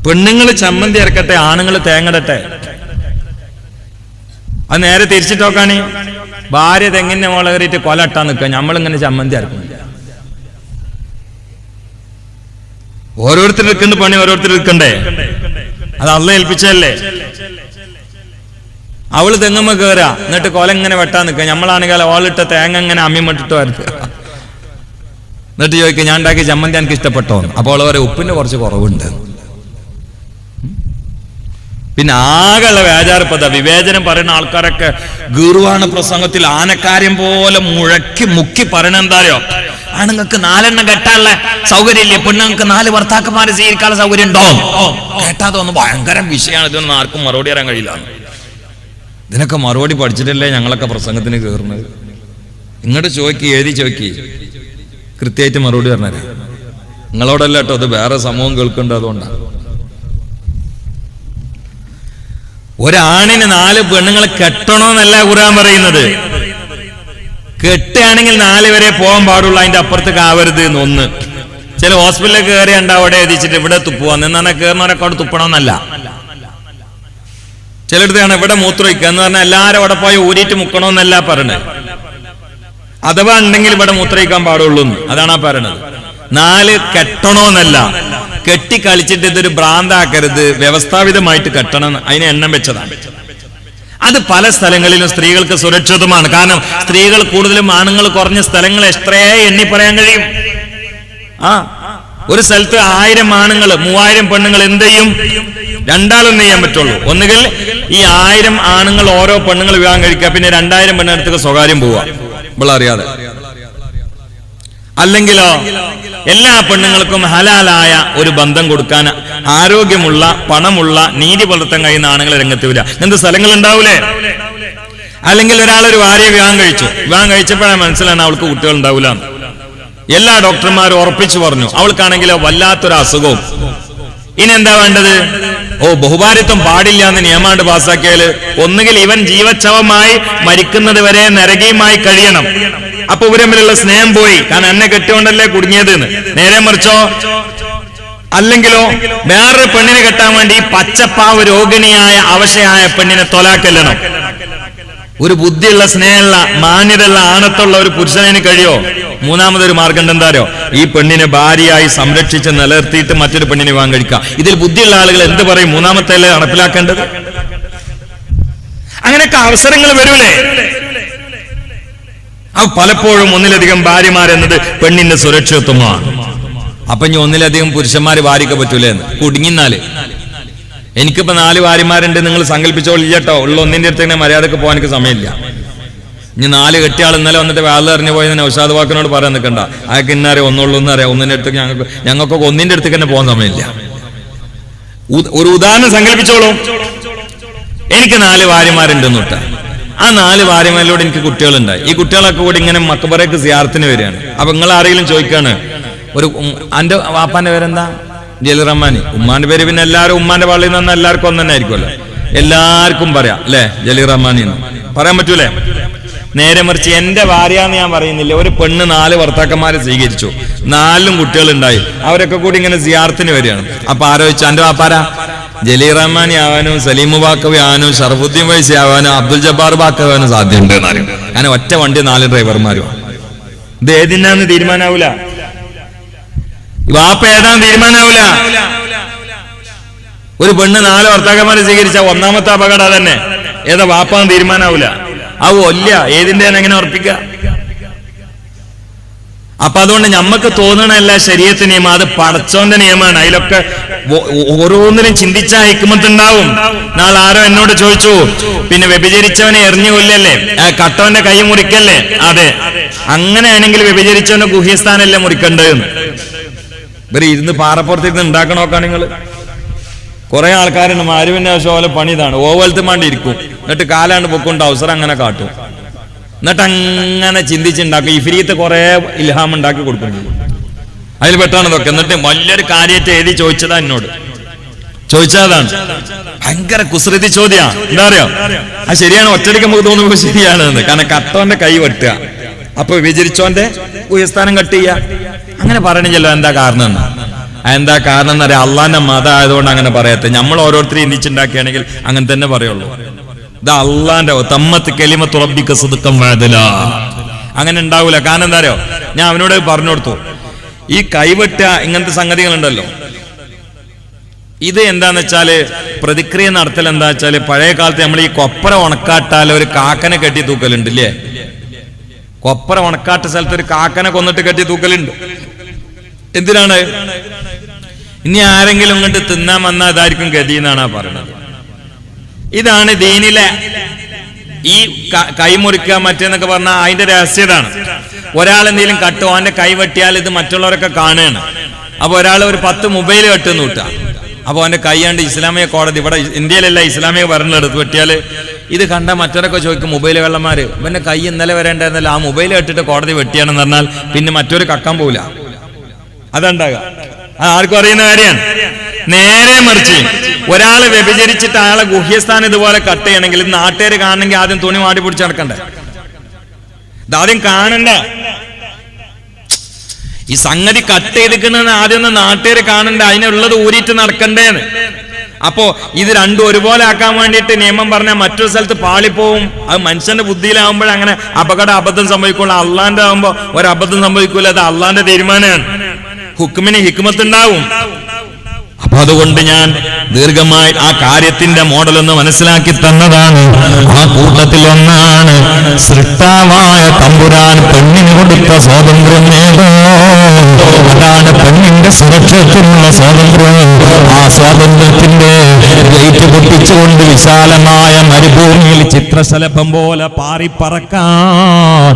പെണ്ണുങ്ങൾ ചമ്മന്തി ഇറക്കട്ടെ, ആണുങ്ങൾ തേങ്ങടട്ടെ. അത് നേരെ തിരിച്ചിട്ട് നോക്കാണ്. ഭാര്യ തെങ്ങിന്റെ മോളെ കയറിയിട്ട് കൊലട്ടാൻ നിൽക്കുക, നമ്മളിങ്ങനെ ചമ്മന്തി ഇറക്കും. ഓരോരുത്തർ എടുക്കേണ്ട പണി ഓരോരുത്തർ എടുക്കണ്ടേ? അത് അള്ളാഹ് ഏൽപ്പിച്ചല്ലേ. അവള് തെങ്ങമ്മ കയറാ, എന്നിട്ട് കൊല ഇങ്ങനെ വെട്ടാൻ നിൽക്കുക. നമ്മളാണെങ്കിൽ ഓളിട്ട തേങ്ങ ഇങ്ങനെ അമ്മിമട്ടിട്ട് വരുത്തുക. എന്നിട്ട് ചോദിക്കുക ഞാൻ ഉണ്ടാക്കിയ ചമ്മന്തി എനിക്ക് ഇഷ്ടപ്പെട്ടോ? അപ്പോൾ അവരെ ഉപ്പിന് കുറച്ച് കുറവുണ്ട്. പിന്നെ ആകെയുള്ള വേജാറിപ്പത വിവേചനം പറയുന്ന ആൾക്കാരൊക്കെ ഗുരുവാണ് പ്രസംഗത്തിൽ ആനക്കാര്യം പോലെ മുക്കി പറയണ എന്തായോ? ആണുങ്ങൾക്ക് 4 എണ്ണം കെട്ടാനുള്ള സൗകര്യം ഇല്ലേ? പെണ്ണുങ്ങൾക്ക് 4 ഭർത്താക്കന്മാരെ സ്വീകരിക്കാനുള്ള സൗകര്യം ഉണ്ടോ? കേട്ടാതൊന്നും ഭയങ്കര വിഷയമാണ്. ഇതൊന്നും ആർക്കും മറുപടി അറിയാൻ കഴിയില്ല. ഇതിനൊക്കെ മറുപടി പഠിച്ചിട്ടല്ലേ ഞങ്ങളൊക്കെ പ്രസംഗത്തിന് കയറുന്നത്. ഇങ്ങോട്ട് ചോദിക്കി, എഴുതി ചോദിക്കി, കൃത്യമായിട്ട് മറുപടി പറഞ്ഞേ. നിങ്ങളോടല്ല കേട്ടോ, അത് വേറെ സമൂഹം കേൾക്കേണ്ടത്. അതുകൊണ്ടാണ് ഒരാണിന് 4 പെണ്ണുങ്ങളെ കെട്ടണോന്നല്ല ഖുർആൻ പറയുന്നത്. കെട്ടുകയാണെങ്കിൽ 4 വരെ പോകാൻ പാടുള്ളൂ, അതിന്റെ അപ്പുറത്തേക്ക് ആവരുത് എന്നൊന്ന്. ചില ഹോസ്പിറ്റലിൽ കയറി ഉണ്ടാവും അവിടെ എഴുതിച്ചിട്ട് ഇവിടെ തുപ്പുവാന്ന് എന്നാണ് കയറുന്നവരൊക്കെ അവിടെ തുപ്പണമെന്നല്ല. ചിലടത്താണ് ഇവിടെ മൂത്രമൊഴിക്കുക എന്ന് പറഞ്ഞാൽ എല്ലാവരും അവിടെ പോയി ഊരിയിട്ട് മുക്കണമെന്നല്ല പറയണത്. അഥവാ ഉണ്ടെങ്കിൽ ഇവിടെ മൂത്രമൊഴിക്കാൻ പാടുള്ളൂ, അതാണ് ആ പറയണത്. 4 കെട്ടണോന്നല്ല. കെട്ടി കളിച്ചിട്ട് ഇതൊരു ഭ്രാന്താക്കരുത്, വ്യവസ്ഥാപിതമായിട്ട് കെട്ടണം, അതിന് എണ്ണം വെച്ചതാണ്. അത് പല സ്ഥലങ്ങളിലും സ്ത്രീകൾക്ക് സുരക്ഷിതമാണ്. കാരണം സ്ത്രീകൾ കൂടുതലും ആണുങ്ങൾ കുറഞ്ഞ സ്ഥലങ്ങൾ എത്രയേ എണ്ണി പറയാൻ കഴിയും. ഒരു സ്ഥലത്ത് 1000 ആണുങ്ങൾ 3000 പെണ്ണുങ്ങൾ എന്ത് ചെയ്യും? രണ്ടാളൊന്നും ചെയ്യാൻ പറ്റുള്ളൂ. ഒന്നുകിൽ ഈ 1000 ആണുങ്ങൾ ഓരോ പെണ്ണുങ്ങൾ വിവാഹം കഴിക്കുക, പിന്നെ 2000 പെണ്ണെടുത്തേക്ക് സ്വകാര്യം പോവുക ഇവിടെ അറിയാതെ. അല്ലെങ്കിലോ എല്ലാ പെണ്ണുങ്ങൾക്കും ഹലാലായ ഒരു ബന്ധം കൊടുക്കാൻ ആരോഗ്യമുള്ള, പണമുള്ള, നീതി പുലർത്താൻ കഴിയുന്ന ആണുങ്ങളെ രംഗത്ത് വരിക. എന്ത് സ്ഥലങ്ങൾ ഉണ്ടാവൂലേ? അല്ലെങ്കിൽ ഒരാളൊരു ഭാര്യയെ വിവാഹം കഴിച്ചപ്പോഴാണ് മനസ്സിലാണ് അവൾക്ക് കുട്ടികൾ ഉണ്ടാവില്ല. എല്ലാ ഡോക്ടർമാരും ഉറപ്പിച്ചു പറഞ്ഞു. അവൾക്കാണെങ്കിലോ വല്ലാത്തൊരു അസുഖവും. ഇനി എന്താ വേണ്ടത്? ബഹുഭാര്യത്വം പാടില്ല എന്ന് നിയമാണ്ട് പാസ്സാക്കിയാല് ഒന്നുകിൽ ഇവൻ ജീവച്ഛവമായി മരിക്കുന്നത് വരെ നരകയുമായി കഴിയണം. അപ്പൊ ഇവർ തമ്മിലുള്ള സ്നേഹം പോയി. കാരണം എന്നെ കെട്ടുകൊണ്ടല്ലേ കുടുങ്ങിയത്. നേരെ മറിച്ചോ അല്ലെങ്കിലോ വേറൊരു പെണ്ണിനെ കെട്ടാൻ വേണ്ടി പച്ചപ്പാവ് രോഗിണിയായ അവശയായ പെണ്ണിനെ തൊലാക്കല്ലണം. ഒരു ബുദ്ധിയുള്ള, സ്നേഹമുള്ള, മാന്യതയുള്ള, ആണത്തുള്ള ഒരു പുരുഷന് കഴിയോ? മൂന്നാമതൊരു മാർഗം എന്താരോ? ഈ പെണ്ണിനെ ഭാര്യയായി സംരക്ഷിച്ച് നിലനിർത്തിയിട്ട് മറ്റൊരു പെണ്ണിനെ വിവാഹം കഴിക്കാം. ഇതിൽ ബുദ്ധിയുള്ള ആളുകൾ എന്ത് പറയും? മൂന്നാമത്തെ അല്ലേ നടപ്പിലാക്കേണ്ടത്? അങ്ങനെയൊക്കെ അവസരങ്ങൾ വരൂലേ? പലപ്പോഴും ഒന്നിലധികം ഭാര്യമാരെന്നത് പെണ്ണിന്റെ സുരക്ഷിതത്വമാണ്. അപ്പൊ ഇനി ഒന്നിലധികം പുരുഷന്മാര് ഭാര്യയ്ക്ക് പറ്റൂലേ? കുടുങ്ങിന്നാല് എനിക്കിപ്പോ 4 ഭാര്യമാരുണ്ട്, നിങ്ങൾ സങ്കല്പിച്ചോളിട്ടോ. ഉള്ള ഒന്നിന്റെ അടുത്ത് തന്നെ മര്യാദക്ക് പോകാൻ എനിക്ക് സമയമില്ല. ഇനി 4 കെട്ടിയാൾ ഇന്നലെ വന്നിട്ട് വേള എറിഞ്ഞു പോയി ഔഷാദ് വാക്കിനോട് പറയാൻ നിൽക്കണ്ട. അയാൾക്ക് ഇന്നറിയാം, ഒന്നുള്ളൂ എന്നറിയാം. ഒന്നിന്റെ അടുത്ത് ഞങ്ങൾക്കൊക്കെ ഒന്നിന്റെ അടുത്തേക്ക് തന്നെ പോകാൻ സമയമില്ല. ഒരു ഉദാഹരണം സങ്കല്പിച്ചോളൂ. എനിക്ക് 4 ഭാര്യമാരുണ്ടെന്ന് വിട്ട ആ 4 ഭാര്യമാരിലൂടെ എനിക്ക് കുട്ടികളുണ്ടായി. ഈ കുട്ടികളൊക്കെ കൂടി ഇങ്ങനെ മക്ബറയ്ക്ക് സിയാറത്തിന് വരികയാണ്. അപ്പൊ നിങ്ങൾ ആരെങ്കിലും ചോദിക്കാണ്, ഒരു അന്റെ വാപ്പാന്റെ പേരെന്താ? ജലീൽ റഹ്മാനി. ഉമ്മാന്റെ പേര് പിന്നെ എല്ലാവരും ഉമ്മാന്റെ പള്ളിയിൽ നിന്ന് എല്ലാവർക്കും ഒന്ന് തന്നെ ആയിരിക്കുമല്ലോ. എല്ലാവർക്കും പറയാം അല്ലെ ജലീൽ റഹ്മാനി എന്ന് പറയാൻ പറ്റൂലേ? നേരെ മറിച്ച് എന്റെ ഭാര്യ എന്ന് ഞാൻ പറയുന്നില്ല. ഒരു പെണ്ണ് 4 ഭർത്താക്കന്മാരെ സ്വീകരിച്ചു, 4 കുട്ടികളുണ്ടായി. അവരൊക്കെ കൂടി ഇങ്ങനെ സിയാറത്തിന് വരികയാണ്. അപ്പൊ ആലോചിച്ചു, എന്റെ വാപ്പാരാ? ജലീൽ റഹ്മാനി ആവാനും, സലീമു ബാക്കവി ആവാനും, ഷറഫുദ്ദീൻ വൈസി ആവാനും, അബ്ദുൽ ജബ്ബാർ ബാക്കവി ആവാനും സാധ്യതയുണ്ട് എന്നറിയും. കാരണം ഒറ്റ വണ്ടി 4 ഡ്രൈവർമാരും. ഇത് ഏതിനാന്ന് തീരുമാനാവൂല. വാപ്പ ഏതാന്ന് തീരുമാനാവൂല. ഒരു പെണ്ണ് 4 ഭർത്താക്കന്മാരെ സ്വീകരിച്ച ഒന്നാമത്തെ അപകടം തന്നെ. ഏതാ വാപ്പാന്ന് തീരുമാനാവൂല. ഇല്ല, ഏതിന്റെ എങ്ങനെ ഉറപ്പിക്കുക? അപ്പൊ അതുകൊണ്ട് ഞമ്മക്ക് തോന്നണല്ല ശരീഅത്ത് നിയമം, അത് പടച്ചോന്റെ നിയമമാണ്. അതിലൊക്കെ ഓരോന്നിനും ചിന്തിച്ച ഹിക്മത്തുണ്ടാവും. നാളെ ആരോ എന്നോട് ചോദിച്ചു, പിന്നെ വ്യഭിചരിച്ചവനെ എറിഞ്ഞു കൊല്ലല്ലേ, കട്ടവന്റെ കൈ മുറിക്കല്ലേ? അതെ, അങ്ങനെയാണെങ്കിൽ വ്യഭിചരിച്ചവന്റെ ഗുഹ്യസ്ഥാനല്ലേ മുറിക്കേണ്ടതെന്ന്. ഇവര് ഇരുന്ന് പാറപ്പുറത്തിരുന്ന് ഉണ്ടാക്കണോക്കാ നിങ്ങൾ. കുറെ ആൾക്കാരുണ്ട് മാരുവിന്റെ ആവശ്യം പോലെ പണി ഇതാണ്. ഓവലത്ത് മാണ്ടി ഇരിക്കും, എന്നിട്ട് കാലാണ്ട് പൊക്കൊണ്ട് അവസരം അങ്ങനെ കാട്ടും, എന്നിട്ട് അങ്ങനെ ചിന്തിച്ചുണ്ടാക്കും. ഇഫ്രീത്ത് കുറെ ഇൽഹാം ഉണ്ടാക്കി കൊടുക്കും. അതിൽ പെട്ടാണ് ഇതൊക്കെ. എന്നിട്ട് വലിയൊരു കാര്യത്തെ എഴുതി ചോദിച്ചതാ, എന്നോട് ചോദിച്ചതാണ്. ഭയങ്കര കുസൃതി ചോദ്യാ. എന്താ അറിയോ? അത് ശരിയാണ്, ഒറ്റയ്ക്ക് നമുക്ക് തോന്നുമ്പോ ശരിയാണെന്ന്. കാരണം കട്ടോന്റെ കൈ വെട്ടുക, അപ്പൊ വിചരിച്ചോന്റെ ഉയസ്ഥാനം കട്ട് ചെയ്യുക, അങ്ങനെ പറയണില്ലല്ലോ. എന്താ കാരണം? എന്താ കാരണം എന്നറിയാം? അള്ളാന്റെ മതം ആയതുകൊണ്ട് അങ്ങനെ പറയത്തെ. നമ്മൾ ഓരോരുത്തരും ഇന്ദിച്ചുണ്ടാക്കുകയാണെങ്കിൽ അങ്ങനെ തന്നെ പറയുള്ളൂ. ഇത് അള്ളാന്റെ തമ്മത്ത് കലിമത്ത് റബ്ബിക സിദ്ഖൻ വഅദലാ. അങ്ങനെ ഉണ്ടാവൂല. കാരണം എന്താ അറിയോ? ഞാൻ അവനോട് പറഞ്ഞു കൊടുത്തു, ഈ കൈവെട്ട ഇങ്ങനത്തെ സംഗതികളുണ്ടല്ലോ, ഇത് എന്താന്ന് വെച്ചാല് പ്രതിക്രിയ നടത്തൽ എന്താ വെച്ചാല്, പഴയ കാലത്ത് നമ്മൾ ഈ കൊപ്പര ഉണക്കാട്ടാൽ ഒരു കാക്കനെ കെട്ടി തൂക്കലുണ്ട് ഇല്ലേ? കൊപ്പര ഉണക്കാട്ട സ്ഥലത്ത് ഒരു കാക്കനെ കൊന്നിട്ട് കെട്ടി തൂക്കലുണ്ട്. എന്തിനാണ്? ഇനി ആരെങ്കിലും ഇങ്ങോട്ട് തിന്നാൻ വന്നാൽ ഇതായിരിക്കും ഗതി എന്നാണ് പറയുന്നത്. ഇതാണ് ദീനിലെ ഈ കൈമുറിക്കുക മറ്റേന്നൊക്കെ പറഞ്ഞാൽ അതിന്റെ രഹസ്യതാണ്. ഒരാൾ എന്തെങ്കിലും കട്ടോ അവന്റെ കൈ വെട്ടിയാൽ ഇത് മറ്റുള്ളവരൊക്കെ കാണുകയാണ്. അപ്പൊ ഒരാൾ ഒരു 10 മൊബൈൽ കെട്ടുന്നു കിട്ടാ, അപ്പൊ അവന്റെ കൈയാണ്ട് ഇസ്ലാമിക കോടതി, ഇവിടെ ഇന്ത്യയിലല്ല ഇസ്ലാമിക ഭരണെടുത്ത് വെട്ടിയാല് ഇത് കണ്ട മറ്റവരൊക്കെ ചോദിക്കും, മൊബൈൽ കള്ളന്മാര് ഇവന്റെ കൈ ഇന്നലെ വരേണ്ടായിരുന്നല്ലോ, ആ മൊബൈൽ കെട്ടിട്ട് കോടതി വെട്ടിയാണെന്ന് പറഞ്ഞാൽ പിന്നെ മറ്റൊരു കക്കാൻ പോവില്ല. അതുണ്ടാകുക, ആർക്കും അറിയുന്ന കാര്യമാണ്. നേരെ മറിച്ച് ഒരാള് വ്യഭിചരിച്ചിട്ട് അയാളെ ഗുഹ്യസ്ഥാനം ഇതുപോലെ കട്ട് ചെയ്യണമെങ്കിൽ നാട്ടുകാർ കാണണമെങ്കിൽ ആദ്യം തുണി മാടി പിടിച്ച് നടക്കണ്ടേ? ഇതാദ്യം കാണണ്ട. ഈ സംഗതി കട്ട് ചെയ്തിരിക്കുന്നത് ആദ്യം ഒന്ന് നാട്ടുകാർ കാണണ്ട, അതിനുള്ളത് ഊരിയിട്ട് നടക്കണ്ടേന്ന്. അപ്പോ ഇത് രണ്ടും ഒരുപോലെ ആക്കാൻ വേണ്ടിയിട്ട് നിയമം പറഞ്ഞാൽ മറ്റൊരു സ്ഥലത്ത് പാളിപ്പോവും. അത് മനുഷ്യന്റെ ബുദ്ധിയിലാവുമ്പോൾ അങ്ങനെ അബദ്ധം സംഭവിക്കുള്ളൂ. അള്ളാന്റെ ആവുമ്പോ ഒരബദ്ധം സംഭവിക്കൂല. അത് അള്ളാന്റെ തീരുമാനമാണ്. ഹുക്മിന് ഹിക്മത്ത് ഉണ്ടാവും. അപ്പൊ അതുകൊണ്ട് ഞാൻ ദീർഘമായി ആ കാര്യത്തിന്റെ മോഡൽ ഒന്ന് മനസ്സിലാക്കി തന്നതാണ്. ആ കൂട്ടത്തിൽ ഒന്നാണ് സൃഷ്ടാവായ തമ്പുരാൻ പെണ്ണിന് കൊടുത്ത സ്വാതന്ത്ര്യം ഏതോ അതാണ് പെണ്ണിന്റെ സുരക്ഷത്തിനുള്ള സ്വാതന്ത്ര്യം. ആ സ്വാതന്ത്ര്യത്തിന്റെ ഗേറ്റ് പൊട്ടിച്ചുകൊണ്ട് വിശാലമായ മരുഭൂമിയിൽ ചിത്രശലഭം പോലെ പാറിപ്പറക്കാൻ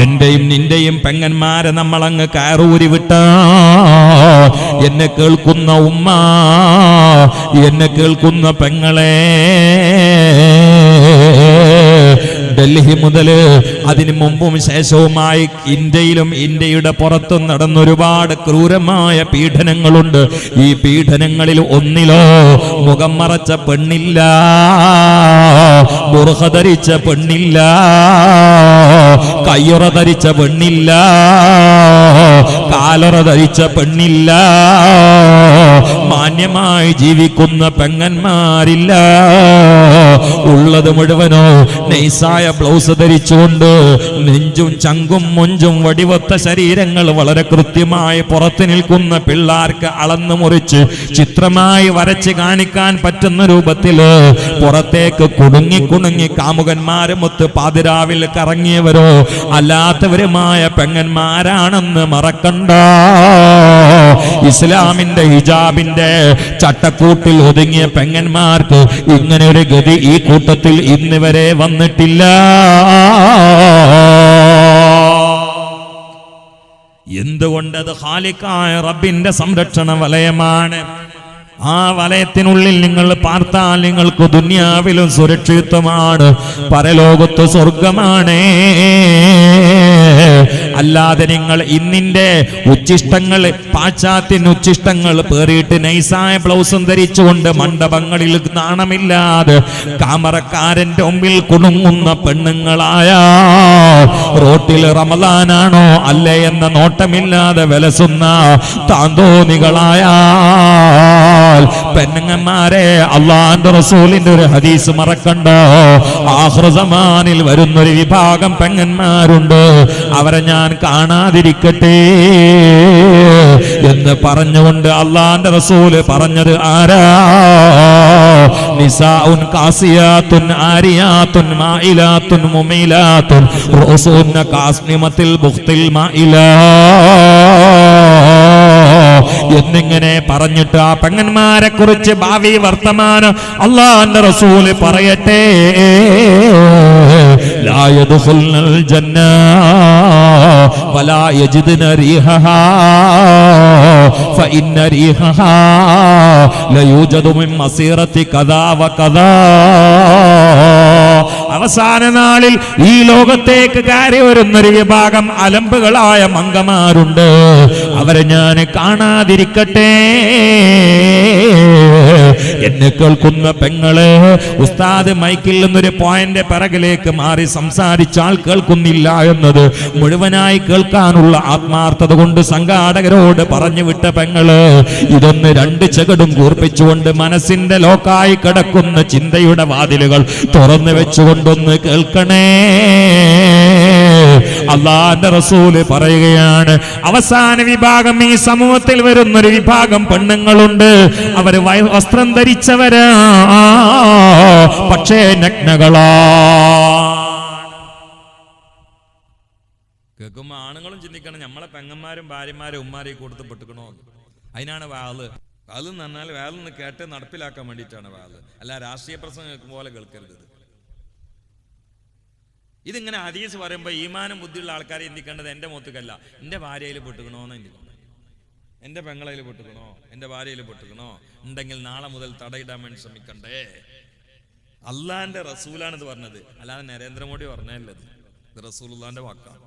എന്റെയും നിന്റെയും പെങ്ങന്മാരെ നമ്മളങ്ങ് കയറൂരി വിട്ട എന്നെ കേൾക്കുന്ന ഉമ്മ, എന്നെ കേൾക്കുന്ന പെങ്ങളെ, ഡൽഹി മുതല് അതിനു മുമ്പും ശേഷവുമായി ഇന്ത്യയിലും ഇന്ത്യയുടെ പുറത്തും നടന്ന ഒരുപാട് ക്രൂരമായ പീഡനങ്ങളുണ്ട്. ഈ പീഡനങ്ങളിൽ ഒന്നിലോ മുഖം മറച്ച പെണ്ണില്ല, ബുർഖ ധരിച്ച പെണ്ണില്ല, കയ്യുറ ധരിച്ച പെണ്ണില്ല, കാലറ ധരിച്ച പെണ്ണില്ല, മാന്യമായി ജീവിക്കുന്ന പെങ്ങന്മാരില്ല. ഉള്ളത് മുഴുവനോ നൈസായ ബ്ലൗസ് ധരിച്ചുകൊണ്ട് നെഞ്ചും ചങ്കും മൊഞ്ചും വടിവത്ത ശരീരങ്ങൾ വളരെ കൃത്യമായി പുറത്തു നിൽക്കുന്ന പിള്ളേർക്ക് അളന്നു മുറിച്ച് ചിത്രമായി വരച്ച് കാണിക്കാൻ പറ്റുന്ന രൂപത്തില് പുറത്തേക്ക് കുടുങ്ങി കാമുകന്മാരുമൊത്ത് പാതിരാവിൽ കറങ്ങിയവരോ അല്ലാത്തവരുമായ പെങ്ങന്മാരാണെന്ന് മറക്കണ്ട. ഇസ്ലാമിന്റെ ഹിജാബിന്റെ ചട്ടക്കൂട്ടിൽ ഒതുങ്ങിയ പെങ്ങന്മാർക്ക് ഇങ്ങനെ ഒരു ഗതി ഈ കൂട്ടത്തിൽ ഇന്ന് വരെ വന്നിട്ടില്ല. എന്തുകൊണ്ടത് ഖാലിഖായ റബ്ബിന്റെ സംരക്ഷണ വലയമാണ്. ആ വലയത്തിനുള്ളിൽ നിങ്ങൾ പാർത്താൽ നിങ്ങൾക്ക് ദുനിയാവിലും സുരക്ഷിതമാണ്, പരലോകത്ത് സ്വർഗമാണ്. അല്ലാതെ നിങ്ങൾ ഇന്നിന്റെ ഉച്ചിഷ്ടങ്ങൾ, പാശ്ചാത്യൻ ഉച്ചിഷ്ടങ്ങൾ പേറിയിട്ട് നൈസായ ബ്ലൗസും ധരിച്ചുകൊണ്ട് മണ്ഡപങ്ങളിൽ നാണമില്ലാതെ കാമറക്കാരന്റെ മുമ്പിൽ കുടുങ്ങുന്ന പെണ്ണുങ്ങളായ റോട്ടിൽ റമദാനാണോ അല്ലേ എന്ന നോട്ടമില്ലാതെ വിലസുന്ന താന്തോന്നികളായ പെണ്ണുങ്ങന്മാരെ, അള്ളാന്റെ റസൂലിന്റെ ഒരു ഹദീസ് മറക്കണ്ട. ആഖിർ സമാനിൽ വരുന്നൊരു വിഭാഗം പെങ്ങന്മാരുണ്ട്, അവരെ ഞാൻ കാണാതിരിക്കട്ടെ എന്ന് പറഞ്ഞുകൊണ്ട് അള്ളാന്റെ റസൂല് പറഞ്ഞത് ആരാ? നിസാഉൻ കാസിയാത്തുൻ ആരിയാത്തുൻ മായിലാത്തുൻ മുമീലാത്തുൻ റൂസുന്ന കാസ്നിമത്തിൽ ബുഖ്തിൽ മായിലാ എന്നിങ്ങനെ പറഞ്ഞിട്ട് ആ പെങ്ങന്മാരെ കുറിച്ച് ഭാവി വർത്തമാനം അല്ലാഹുവിന്റെ റസൂല് പറയട്ടെ. ലാ യദ്ഖുൽനൽ ജന്ന വലാ യജിദ്ന റീഹഹാ ഫഇന്ന റീഹഹാ ലയൂജദു മിൻ മസീറത്തി കദാ വകദാ. അവസാന നാളിൽ ഈ ലോകത്തേക്ക് കയറി വരുന്നൊരു വിഭാഗം അലമ്പുകളായ മങ്കമാരുണ്ട്, അവരെ ഞാൻ കാണാതിരിക്കട്ടെ. എന്നെ കേൾക്കുന്ന പെങ്ങളെ, ഉസ്താദ് മൈക്കിൽ നിന്നൊരു പോയിന്റ് പിറകിലേക്ക് മാറി സംസാരിച്ചാൽ കേൾക്കുന്നില്ല എന്നത് മുഴുവനായി കേൾക്കാനുള്ള ആത്മാർത്ഥത കൊണ്ട് സംഘാടകരോട് പറഞ്ഞു വിട്ട പെങ്ങള്, ഇതൊന്ന് രണ്ട് ചകടും കൂർപ്പിച്ചുകൊണ്ട് മനസ്സിന്റെ ലോക്കായി കിടക്കുന്ന ചിന്തയുടെ വാതിലുകൾ തുറന്നു വെച്ചുകൊണ്ടൊന്ന് കേൾക്കണേ. അല്ലാഹുവിന്റെ റസൂല് പറയുകയാണ്, അവസാന വിഭാഗം ഈ സമൂഹത്തിൽ വരുന്നൊരു വിഭാഗം പെണ്ണുങ്ങളുണ്ട്, അവര് വസ്ത്രം ധരിച്ചവരാ പക്ഷേ നഗ്നകളാ. കേൾക്കുമ്പോ ആണുങ്ങളും ചിന്തിക്കണം, നമ്മളെ പെങ്ങന്മാരും ഭാര്യമാരും ഉമ്മാരെയും കൊടുത്ത് പെട്ടുക്കണോ? അതിനാണ് വാള്. വാള് എന്ന് പറഞ്ഞാൽ വാളെന്ന് കേട്ട് നടപ്പിലാക്കാൻ വേണ്ടിയിട്ടാണ് വാള്, അല്ല രാഷ്ട്രീയ പ്രസംഗം പോലെ കേൾക്കരുത്. ഇതിങ്ങനെ ഹദീസ് പറയുമ്പോൾ ഈമാനും ബുദ്ധിയുള്ള ആൾക്കാരെ ചിന്തിക്കേണ്ടത് എൻ്റെ മുഖത്തേക്കല്ല, എൻ്റെ ഭാര്യയിൽ പൊട്ടുക്കണോന്ന് ചിന്തിക്കണം. എൻ്റെ പെങ്ങളയിൽ പൊട്ടുക്കണോ, എൻ്റെ ഭാര്യയിൽ പൊട്ടുക്കണോ ഉണ്ടെങ്കിൽ നാളെ മുതൽ തടയിടാൻ വേണ്ടി ശ്രമിക്കണ്ടേ. അള്ളാന്റെ റസൂലാണിത് പറഞ്ഞത്, അല്ലാതെ നരേന്ദ്രമോദി പറഞ്ഞല്ലത്. ഇത് റസൂലുള്ളാന്റെ വാക്കാണ്.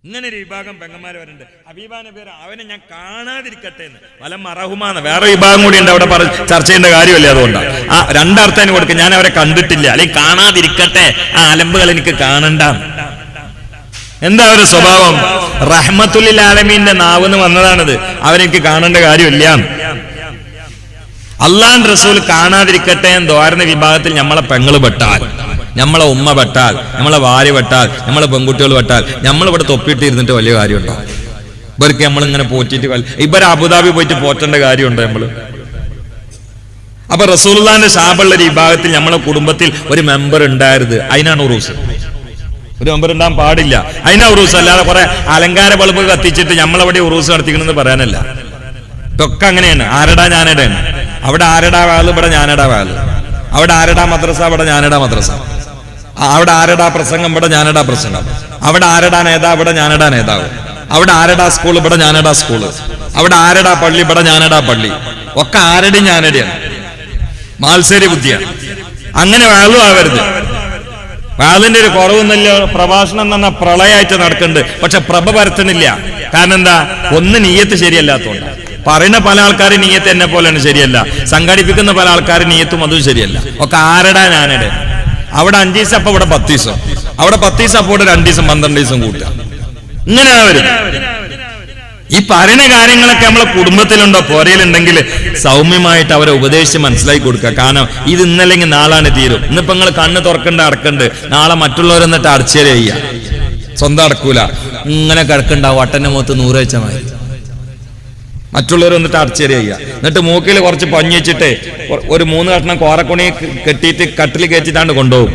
ഇങ്ങനെ ഒരു വിഭാഗം പെങ്ങന്മാർ വരുന്നുണ്ട്. ഹബീബാന്റെ പേര് അവനെ ഞാൻ കാണാതിരിക്കട്ടെ എന്ന്. വലം മറഹുമാന്ന് വേറെ വിഭാഗം കൂടി ഉണ്ട്, അവിടെ ചർച്ച ചെയ്യേണ്ട കാര്യമല്ലേ. അതുകൊണ്ടാണ് ആ രണ്ടർത്ഥം കൊടുക്കുക, ഞാൻ അവരെ കണ്ടിട്ടില്ല അല്ലെങ്കിൽ കാണാതിരിക്കട്ടെ, ആ അലമ്പുകൾ എനിക്ക് കാണണ്ട. എന്താ ഒരു സ്വഭാവം? റഹ്മത്തുൽ ആലമീന്റെ നാവെന്ന് വന്നതാണിത്. അവരെനിക്ക് കാണേണ്ട കാര്യമില്ല. അള്ളാഹുവിന്റെ റസൂൽ കാണാതിരിക്കട്ടെ എന്ന് ദ്വാരുന്ന വിഭാഗത്തിൽ നമ്മളെ പെങ്ങള് പെട്ടാൽ, നമ്മളെ ഉമ്മ പെട്ടാൽ, നമ്മളെ ഭാര്യ പെട്ടാൽ, നമ്മളെ പെൺകുട്ടികൾ പെട്ടാൽ, നമ്മളിവിടെ തൊപ്പിയിട്ട് ഇരുന്നിട്ട് വലിയ കാര്യമുണ്ടോ? ഇവർക്ക് നമ്മളിങ്ങനെ പോറ്റിട്ട് ഇവരെ അബുദാബി പോയിട്ട് പോറ്റേണ്ട കാര്യമുണ്ടോ? നമ്മള് അപ്പൊ റസൂലുള്ളാഹിന്റെ ശാപുള്ള ഒരു വിഭാഗത്തിൽ നമ്മളെ കുടുംബത്തിൽ ഒരു മെമ്പർ ഉണ്ടായത്, അതിനാണ് ഉറൂസ്. ഒരു മെമ്പർ ഉണ്ടാകാൻ പാടില്ല, അതിനാ ഉറൂസ്. അല്ലാതെ കുറെ അലങ്കാര ബൾബ് കത്തിച്ചിട്ട് നമ്മളെവിടെ ഉറൂസ് നടത്തിക്കണമെന്ന് പറയാനല്ല. ഇതൊക്കെ അങ്ങനെയാണ്. ആരടാ ഞാനടാണ്. അവിടെ ആരടാ വാല്, ഇവിടെ ഞാനടാ വാല്. അവിടെ ആരടാ മദ്രസ, ഇവിടെ ഞാനടാ മദ്രസ. അവിടെ ആരടാ പ്രസംഗം, ഇവിടെ ഞാനടാ പ്രസംഗം. അവിടെ ആരടാ നേതാവ്, ഇവിടെ ഞാനടാ നേതാവ്. അവിടെ ആരടാ സ്കൂൾ, ഇവിടെ ഞാനടാ സ്കൂള്. അവിടെ ആരടാ പള്ളി, ഇവിടെ ഞാനടാ പള്ളി. ഒക്കെ ആരുടെയും ഞാനടെയാണ്. മാത്സര്യ ബുദ്ധിയാണ്. അങ്ങനെ വാളും ആവരുത്. വാളിന്റെ ഒരു കുറവൊന്നുമില്ല. പ്രഭാഷണം എന്ന് പറഞ്ഞാൽ പ്രളയമായിട്ട് നടക്കുന്നുണ്ട്, പക്ഷെ പ്രഭ പരത്തണില്ല. കാരണം എന്താ? ഒന്ന് നീയത്ത് ശരിയല്ലാത്തതുകൊണ്ട്. പറയുന്ന പല ആൾക്കാരും നീയത്ത് എന്നെ പോലെയാണ് ശരിയല്ല, സംഘടിപ്പിക്കുന്ന പല ആൾക്കാരും നീയത്തും അതും ശരിയല്ല. ഒക്കെ ആരടാ ഞാനടെ. അവിടെ 5 ദിവസം അപ്പൊ ഇവിടെ 10 ദിവസം, അവിടെ 10 ദിവസം അപ്പൊ ഇവിടെ 2 ദിവസം 12 ദിവസം കൂട്ടുക. ഇങ്ങനെ വരും. ഈ പറയുന്ന കാര്യങ്ങളൊക്കെ നമ്മളെ കുടുംബത്തിലുണ്ടോ പോരയിലുണ്ടെങ്കിൽ സൗമ്യമായിട്ട് അവരെ ഉപദേശിച്ച് മനസ്സിലാക്കി കൊടുക്കുക. കാരണം ഇത് ഇന്നല്ലെങ്കിൽ നാളാണ് തീരും. ഇന്നിപ്പോ നിങ്ങൾ കണ്ണ് തുറക്കണ്ട അടക്കണ്ട്, നാളെ മറ്റുള്ളവരെന്നിട്ട് അടച്ചേര ചെയ്യുക. സ്വന്തം അടക്കൂല, ഇങ്ങനെ കിടക്കണ്ടാവും വട്ടന്റെ മുഖത്ത് 100 വെച്ച മാതിരി. മറ്റുള്ളവർ വന്നിട്ട് അടച്ചേര ചെയ്യുക. എന്നിട്ട് മൂക്കിൽ കുറച്ച് പഞ്ഞി വെച്ചിട്ട് ഒരു 3 കഷ്ണം കോറക്കുണി കെട്ടിയിട്ട് കട്ടിൽ കയറ്റിട്ടാണ്ട് കൊണ്ടുപോകും.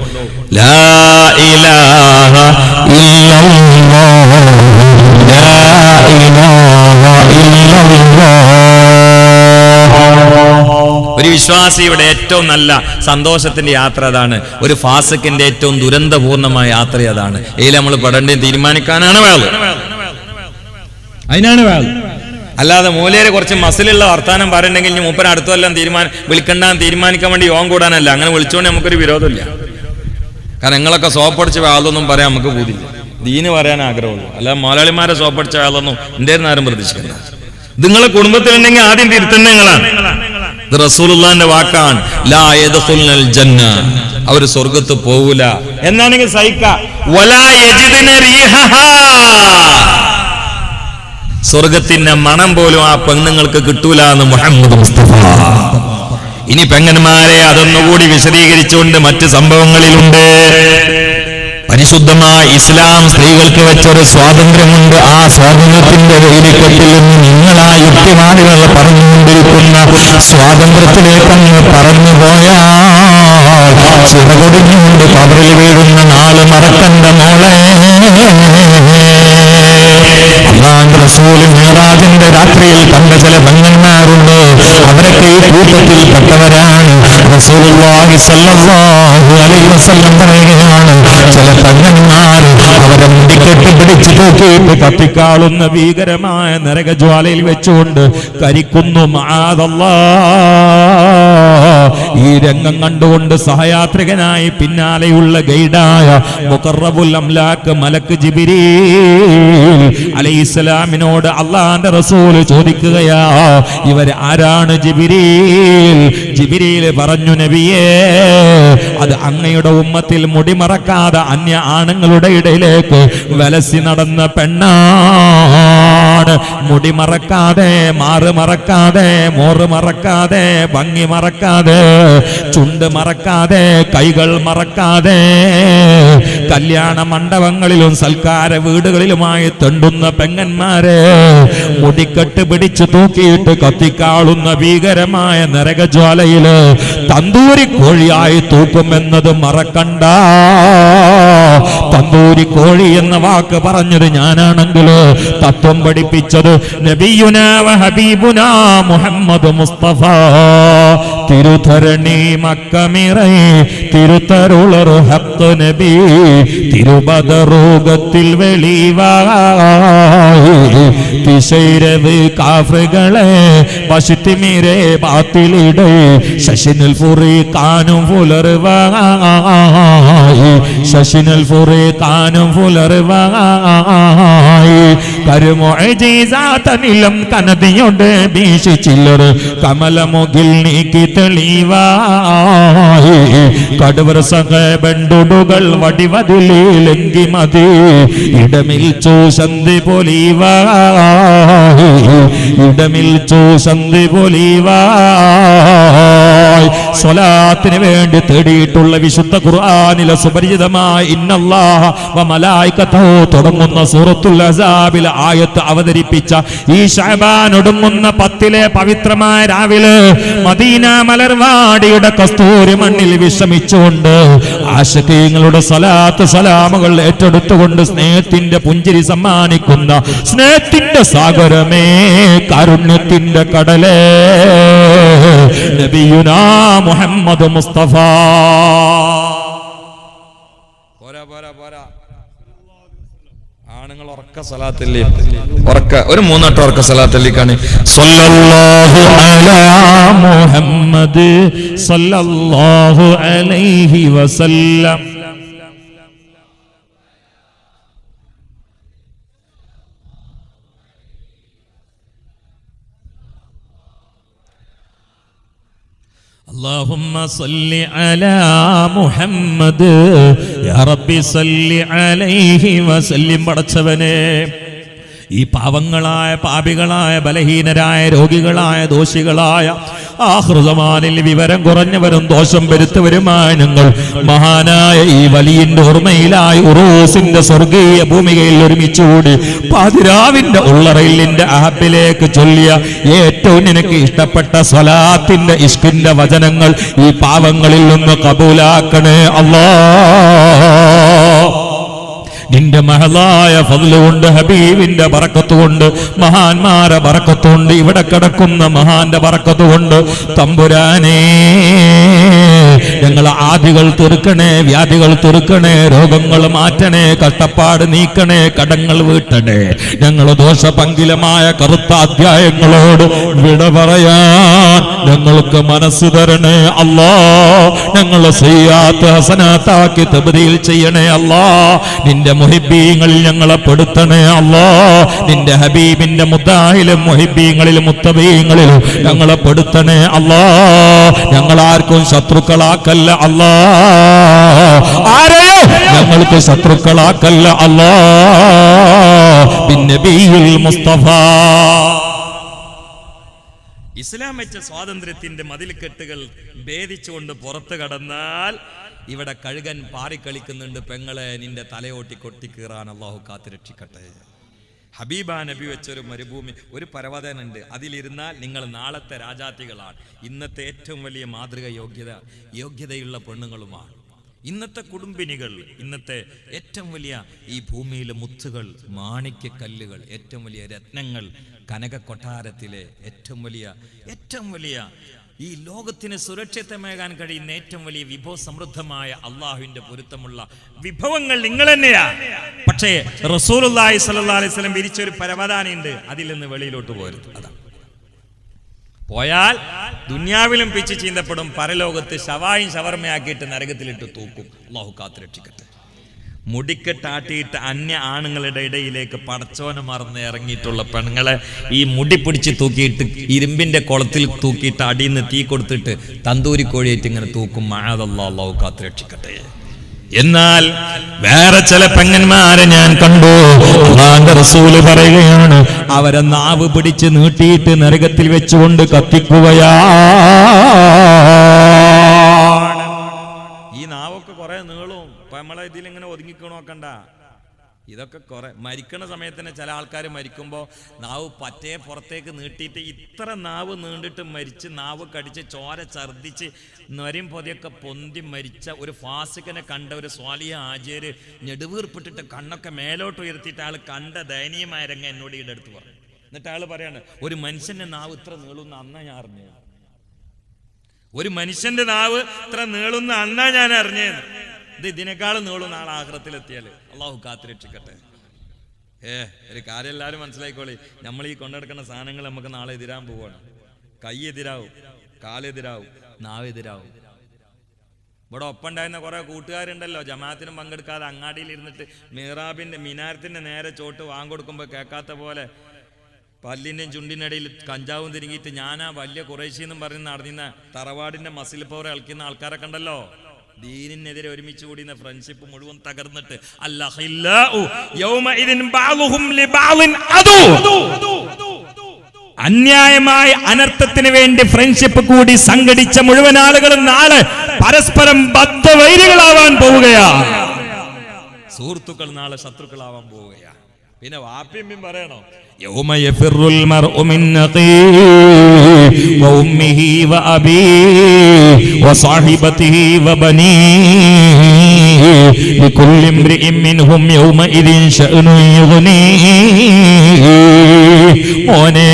ലാ ഇലാഹ ഇല്ലല്ലാഹ് ഒരു വിശ്വാസിയുടെ ഏറ്റവും നല്ല സന്തോഷത്തിന്റെ യാത്ര അതാണ്. ഒരു ഫാസിക്കിന്റെ ഏറ്റവും ദുരന്തപൂർണമായ യാത്ര അതാണ്. ഇതിൽ നമ്മൾ പെടേണ്ടത് തീരുമാനിക്കാനാണ് വേള്. അതിനാണ് വേള്. അല്ലാതെ മൂലയിൽ കുറച്ച് മസിലുള്ള വർത്താനം പറയണമെങ്കിൽ ഇനി മൂപ്പര് അടുത്തെല്ലാം വിളിക്കണ്ടെന്ന് തീരുമാനിക്കാൻ വേണ്ടി യോഗം കൂടാനല്ല. അങ്ങനെ വിളിച്ചുകൊണ്ട് നമുക്കൊരു വിരോധമില്ല. കാരണം നിങ്ങളൊക്കെ സോപ്പടിച്ച വേളൊന്നും പറയാൻ നമുക്ക് ബോധില്ല. ദീന് പറയാൻ ആഗ്രഹമുള്ളൂ. അല്ല മോലാളിമാരെ സോപ്പടിച്ച വേളൊന്നും എന്റെ ആരും പ്രതീക്ഷിക്കണ്ട. ഇത് നിങ്ങളെ കുടുംബത്തിലുണ്ടെങ്കിൽ ആദ്യം തിരുത്തുന്ന നിങ്ങളാണ്. ഇത് റസൂലുള്ളാഹിന്റെ വാക്കാണ്. ലാ യദ്ഖുൽനൽ ജന്ന, അവർ സ്വർഗ്ഗത്ത് പോകൂല. എന്നാണെങ്കിൽ സഹിക്ക. വലാ യജിദ്ന റീഹഹാ, സ്വർഗത്തിന്റെ മണം പോലും ആ പെണ്ണുങ്ങൾക്ക് കിട്ടൂല എന്ന് മുഹമ്മദ് മുസ്തഫ. ഇനി പെങ്ങന്മാരെ അതൊന്നുകൂടി വിശദീകരിച്ചുകൊണ്ട് മറ്റ് സംഭവങ്ങളിലുണ്ട്. പരിശുദ്ധമായ ഇസ്ലാം സ്ത്രീകൾക്ക് വെച്ചൊരു സ്വാതന്ത്ര്യമുണ്ട്. ആ സ്വാതന്ത്ര്യത്തിന്റെ വേലിക്കെട്ടിൽ നിന്ന് നിങ്ങളാ യുക്തിവാദികൾ പറഞ്ഞുകൊണ്ടിരിക്കുന്ന സ്വാതന്ത്ര്യത്തിലേക്കങ്ങ് പറഞ്ഞു പോയാൽ ചിറകൊടിഞ്ഞുകൊണ്ട് കബറിൽ വീഴുന്ന നാള് മറക്കണ്ട മോളെ. അല്ലാഹുവിന്റെ റസൂൽ മിഅ്റാജിന്റെ രാത്രിയിൽ കണ്ട ചില പെങ്ങന്മാരുണ്ട്. അവരൊക്കെ ഈ കൂട്ടത്തിൽ പെട്ടവരാണ്. റസൂലുള്ളാഹി സ്വല്ലല്ലാഹു അലൈഹി വസല്ലം പറയുകയാണ്, ചില പെങ്ങന്മാർ അവരെ മുടിക്കെട്ടി പിടിച്ചു തൂക്കിയിട്ട് കത്തിക്കാളുന്ന ഭീകരമായ നരകജ്വാലയിൽ വെച്ചുകൊണ്ട് കരിക്കുന്നു. മആദല്ലാഹ്. ഈ രംഗം കണ്ടുകൊണ്ട് സഹയാത്രികനായി പിന്നാലെയുള്ള ഗൈഡായ മുഖറബുൽ അംലാക്ക് മലക്ക് ജിബ്രീൽ അലൈഹിസ്സലാമിനോട് അല്ലാഹുവിന്റെ റസൂൽ ചോദിക്കുകയാ, ഇവർ ആരാണ് ജിബ്രീൽ? ജിബ്രീൽ പറഞ്ഞു, നബിയേ, അത് അങ്ങയുടെ ഉമ്മത്തിൽ മുടി മറക്കാതെ അന്യ ആണുങ്ങളുടെ ഇടയിലേക്ക് വലസി നടന്ന പെണ്ണാണ്. മുടി മറക്കാതെ, മാറ് മറക്കാതെ, മോറ് മറക്കാതെ, ഭംഗി മറക്കാതെ, ചുണ്ട് മറക്കാതെ, കൈകൾ മറക്കാതെ, കല്യാണ മണ്ഡപങ്ങളിലും സൽക്കാര വീടുകളിലുമായി തെണ്ടുന്ന പെങ്ങന്മാരെ മുടിക്കെട്ട് പിടിച്ചു തൂക്കിയിട്ട് കത്തിക്കാളുന്ന ഭീകരമായ നരകജ്വാലയില് തന്തൂരി കോഴിയായി തൂക്കുമെന്നത് മറക്കണ്ട. തന്തൂരി കോഴി എന്ന വാക്ക് പറഞ്ഞത് ഞാനാണെങ്കിലോ തത്വം പഠിപ്പിച്ചത് നബിയുനാ വ ഹബീബുനാ മുഹമ്മദ് മുസ്തഫ. തിരുധരണി മക്കമിറൈ തിരുത്തരുളർ ഹഖ് നബി, തിരുബദറൂകത്തിൽ വെളിവായി തിശൈരവ് കാഫറുകളെ വശിത്തിമിരെ ബാത്തിലിടെ ശശിനുൽ ഫുറീഖാനും പുലർവായി, ശശിനുൽ ഫുറീഖാനും പുലർവായി. കരുമുഅ്ജിസാതനിലം കനതിയുടെ വീശിച്ചില്ലർ കമലമുകിൽ നീക്കി തെളിവായി. കടുവർ സഹബണ്ടുടുകൾ വടിവതിലെങ്കി മതി ഇടമിൽ ചോസന്തി പൊലിവായി, ഇടമിൽ ചോസന്തി പൊലിവായി. സ്വലാത്തിന് വേണ്ടി തേടിയിട്ടുള്ള വിശുദ്ധ ഖുർആനിലെ സുപരിചിതമായ ഇന്നല്ലാഹ വ മലായികതഹു തുടങ്ങുന്ന സൂറത്തുൽ അസാബിലെ ആയത്ത് അവതരിപ്പിച്ച ഈ ശഅബാൻ ഒടുങ്ങുന്ന 10-ലെ പവിത്രമായ രാവിലെ മദീന മലർവാടിയുടെ കസ്തൂരി മണ്ണിൽ വിശ്രമിച്ചുകൊണ്ട് ആശിഖീങ്ങളുടെ സ്വലാത്ത് സലാമുകൾ ഏറ്റെടുത്തുകൊണ്ട് സ്നേഹത്തിന്റെ പുഞ്ചിരി സമ്മാനിക്കുന്ന സ്നേഹത്തിന്റെ സാഗരമേ, കാരുണ്യത്തിന്റെ കടലേ, നബിയുനാ മുഹമ്മദ് മുസ്തഫ. ആണുങ്ങൾ ഉറക്ക സലാത്തല്ലേ, ഒരു 3 വട്ടം ഉറക്ക സലാത്തല്ലിക്കാണ്. സല്ലല്ലാഹു അലാ മുഹമ്മദ് സല്ലല്ലാഹു അലൈഹി വസല്ലം. اللهم صل على محمد يا ربي صل عليه وسلم. പടച്ചവനെ, ഈ പാവങ്ങളായ പാപികളായ ബലഹീനരായ രോഗികളായ ദോഷികളായ ആഖിറുസമാനിൽ വിവരം കുറഞ്ഞവരും ദോഷം വരുത്തവരുമായ ഞങ്ങൾ മഹാനായ ഈ വലിയന്റെ ഓർമ്മയിലായി ഉറൂസിന്റെ സ്വർഗീയ ഭൂമികയിൽ ഒരുമിച്ചുകൂടി പാതിരാവിന്റെ ഉള്ളറയിലിന്റെ ആപ്പിലേക്ക് ചൊല്ലിയ ഏറ്റവും നിനക്ക് ഇഷ്ടപ്പെട്ട സ്വലാത്തിന്റെ ഇഷ്കിന്റെ വചനങ്ങൾ ഈ പാവങ്ങളിൽ നിന്ന് കബൂലാക്കണേ അല്ലാഹ്. നിന്റെ മഹലായ ഫദ്ല് കൊണ്ട്, ഹബീബിന്റെ ബറക്കത്ത് കൊണ്ട്, മഹാന്മാരെ ബറക്കത്ത് കൊണ്ട്, ഇവിടെ കിടക്കുന്ന മഹാന്റെ ബറക്കത്ത് കൊണ്ട് തമ്പുരാനേ ഞങ്ങളെ ആദികൾ തീർക്കണേ, വ്യാധികൾ തീർക്കണേ, രോഗങ്ങൾ മാറ്റണേ, കഷ്ടപ്പാട് നീക്കണേ, കടങ്ങൾ വീട്ടണേ. ഞങ്ങൾ ദോഷപങ്കിലമായ കറുത്ത അധ്യായങ്ങളോട് വിട പറയാൻ ഞങ്ങൾക്ക് മനസ്സ് തരണേ അല്ലാ. ഞങ്ങളെ സയ്യാത്ത് ഹസനാത്താക്കി തബ്ദീൽ ചെയ്യണേ അല്ലാ. നിന്റെ മുഹിബ്ബീങ്ങളിൽ ഞങ്ങളെ പെടുത്തണേ അല്ലാ. നിന്റെ ഹബീബിന്റെ മുദ്ദാഹിലും മുഹിബ്ബീങ്ങളിലും മുത്തബീങ്ങളിലും ഞങ്ങളെ പെടുത്തണേ അല്ലാ. ഞങ്ങളാർക്കും ശത്രുക്കളാക്കല്ല അല്ലാ. ആരെയോ ഞങ്ങൾക്ക് ശത്രുക്കളാക്കല്ല അല്ലാ. ബിന്നബിയിൽ മുസ്തഫ. ഇസ്ലാം വെച്ച സ്വാതന്ത്ര്യത്തിന്റെ മതിൽക്കെട്ടുകൾ ഭേദിച്ചുകൊണ്ട് പുറത്തു കടന്നാൽ ഇവിടെ കഴുകൻ പാറിക്കളിക്കുന്നുണ്ട്. പെങ്ങളെ, നിന്റെ തലയോട്ടി കൊട്ടിക്കീറാൻ അള്ളാഹു കാത്തുരക്ഷിക്കട്ടെ. ഹബീബ നബി വെച്ചൊരു മരുഭൂമി, ഒരു പർവ്വതനുണ്ട്, അതിലിരുന്നാൽ നിങ്ങൾ നാളത്തെ രാജാത്തികളാണ്. ഇന്നത്തെ ഏറ്റവും വലിയ മാതൃക യോഗ്യതയുള്ള പെണ്ണുങ്ങളുമാണ്. ഇന്നത്തെ കുടുംബിനികൾ, ഇന്നത്തെ ഏറ്റവും വലിയ ഈ ഭൂമിയിലെ മുത്തുകൾ, മാണിക്യക്കല്ലുകൾ, ഏറ്റവും വലിയ രത്നങ്ങൾ, കനക കൊട്ടാരത്തിലെ ഏറ്റവും വലിയ ഈ ലോകത്തിന് സുരക്ഷിതമേകാൻ കഴിയുന്ന ഏറ്റവും വലിയ വിഭവസമൃദ്ധമായ അള്ളാഹുവിന്റെ പൊരുത്തമുള്ള വിഭവങ്ങൾ നിങ്ങൾ തന്നെയാ. പക്ഷേ റസൂലുള്ളാഹി സ്വല്ലല്ലാഹു അലൈഹി വസല്ലം വിരിച്ചൊരു പരവതാനിയുണ്ട്, അതിൽ നിന്ന് വെളിയിലോട്ട് പോരുത്. അതാ പോയാൽ ദുനിയാവിലും പിച്ച് ചീന്തപ്പെടും, പരലോകത്ത് ശവായും ഷവർമയാക്കിയിട്ട് നരകത്തിലിട്ട് തൂക്കും. അള്ളാഹു കാത്തുരക്ഷിക്കട്ടെ. മുടിക്കെട്ടാട്ടിയിട്ട് അന്യ ആണുങ്ങളുടെ ഇടയിലേക്ക് പടച്ചോനെ മറന്ന് ഇറങ്ങിയിട്ടുള്ള പെണ്ണുങ്ങളെ ഈ മുടി പിടിച്ച് തൂക്കിയിട്ട് ഇരുമ്പിന്റെ കുളത്തിൽ തൂക്കിയിട്ട് അടിയിൽ നിന്ന് തീ കൊടുത്തിട്ട് തന്തൂരി കോഴിയായിട്ട് ഇങ്ങനെ തൂക്കും. മഅദല്ലാഹ്, അല്ലാഹു കാത്തുരക്ഷിക്കട്ടെ. എന്നാൽ വേറെ ചില പെങ്ങന്മാരെ ഞാൻ കണ്ടു. അല്ലാഹുവിന്റെ റസൂല് പറയുകയാണ്, അവരെ നാവ് പിടിച്ച് നീട്ടിയിട്ട് നരകത്തിൽ വെച്ചുകൊണ്ട് കത്തിക്കുകയാ. ഈ നാവൊക്കെ കുറെ നീളും. നമ്മളെ ഇതിലിങ്ങനെ ഒതുങ്ങിക്കണോ നോക്കണ്ട. ഇതൊക്കെ കുറെ മരിക്കണ സമയത്ത് തന്നെ ചില ആൾക്കാർ മരിക്കുമ്പോൾ നാവ് പറ്റേ പുറത്തേക്ക് നീട്ടിയിട്ട് ഇത്ര നാവ് നീണ്ടിട്ട് മരിച്ച്, നാവ് കടിച്ച് ചോര ഛർദിച്ച് നൊരയും പൊതിയൊക്കെ പൊന്തി മരിച്ച ഒരു ഫാസിഖിനെ കണ്ട ഒരു സ്വാലിഹ ആചാര്യ നെടുവീർപ്പിട്ടിട്ട് കണ്ണൊക്കെ മേലോട്ട് ഉയർത്തിയിട്ട് ആൾ കണ്ട ദയനീയമായ രംഗം എന്നോട് ഇവിടെ അടുത്ത് പറഞ്ഞു. എന്നിട്ട് ആൾ പറയാണ്, ഒരു മനുഷ്യന്റെ നാവ് ഇത്ര നീളുന്ന അന്നാ ഞാൻ അറിഞ്ഞു. ഒരു മനുഷ്യന്റെ നാവ് ഇത്ര നീളുന്ന അന്നാ ഞാൻ അറിഞ്ഞേന്ന്. ഇത് ഇതിനേക്കാളും നീളുന്ന ആൾ ആഖിറത്തിലെത്തിയാല് അള്ളാഹു കാത്തുരക്ഷിക്കട്ടെ. ഒരു കാര്യം എല്ലാവരും മനസ്സിലായിക്കോളി, നമ്മൾ ഈ കൊണ്ടെടുക്കുന്ന സാധനങ്ങൾ നമുക്ക് നാളെ എതിരാൻ പോവാണ്. കൈ എതിരാവും, കാലെതിരാവും, നാവെതിരാവും. ഇവിടെ ഒപ്പുണ്ടായിരുന്ന കുറെ കൂട്ടുകാരുണ്ടല്ലോ, ജമാഅത്തിനും പങ്കെടുക്കാതെ അങ്ങാടിയിൽ ഇരുന്നിട്ട് മിഹ്റാബിന്റെ മിനാരത്തിന്റെ നേരെ ചോട്ട് വാങ്ങിക്കൊടുക്കുമ്പോൾ കേൾക്കാത്ത പോലെ പല്ലിൻ്റെയും ചുണ്ടിനിടയിൽ കഞ്ചാവും തിരിങ്ങിയിട്ട് ഞാനാ വലിയ ഖുറൈശി എന്നും പറഞ്ഞ് നടന്നിരുന്ന തറവാടിന്റെ മസിൽ പവർ കളിക്കുന്ന ആൾക്കാരൊക്കെ ഉണ്ടല്ലോ. ദീനിനെതിരെ ഒരുമിച്ച് കൂടുന്ന ഫ്രണ്ട്ഷിപ്പ് മുഴുവൻ തകർന്നിട്ട് അന്യായമായ അനർത്ഥത്തിന് വേണ്ടി ഫ്രണ്ട്ഷിപ്പ് കൂടി സംഘടിച്ച മുഴുവൻ ആളുകളും നാളെ പരസ്പരം ബദ്ധവൈരികളാവാൻ പോവുകയാ. സുഹൃത്തുക്കൾ നാളെ ശത്രുക്കളാവാൻ പോവുകയാ. പിന്നെ വാപ്പിയമ്മയും പറയണോ, يوم يفر المرء من أخيه وأمه وأبيه وصاحبته وبنيه لكل امرئ منهم يومئذ شأن يغنيه. മോനെ,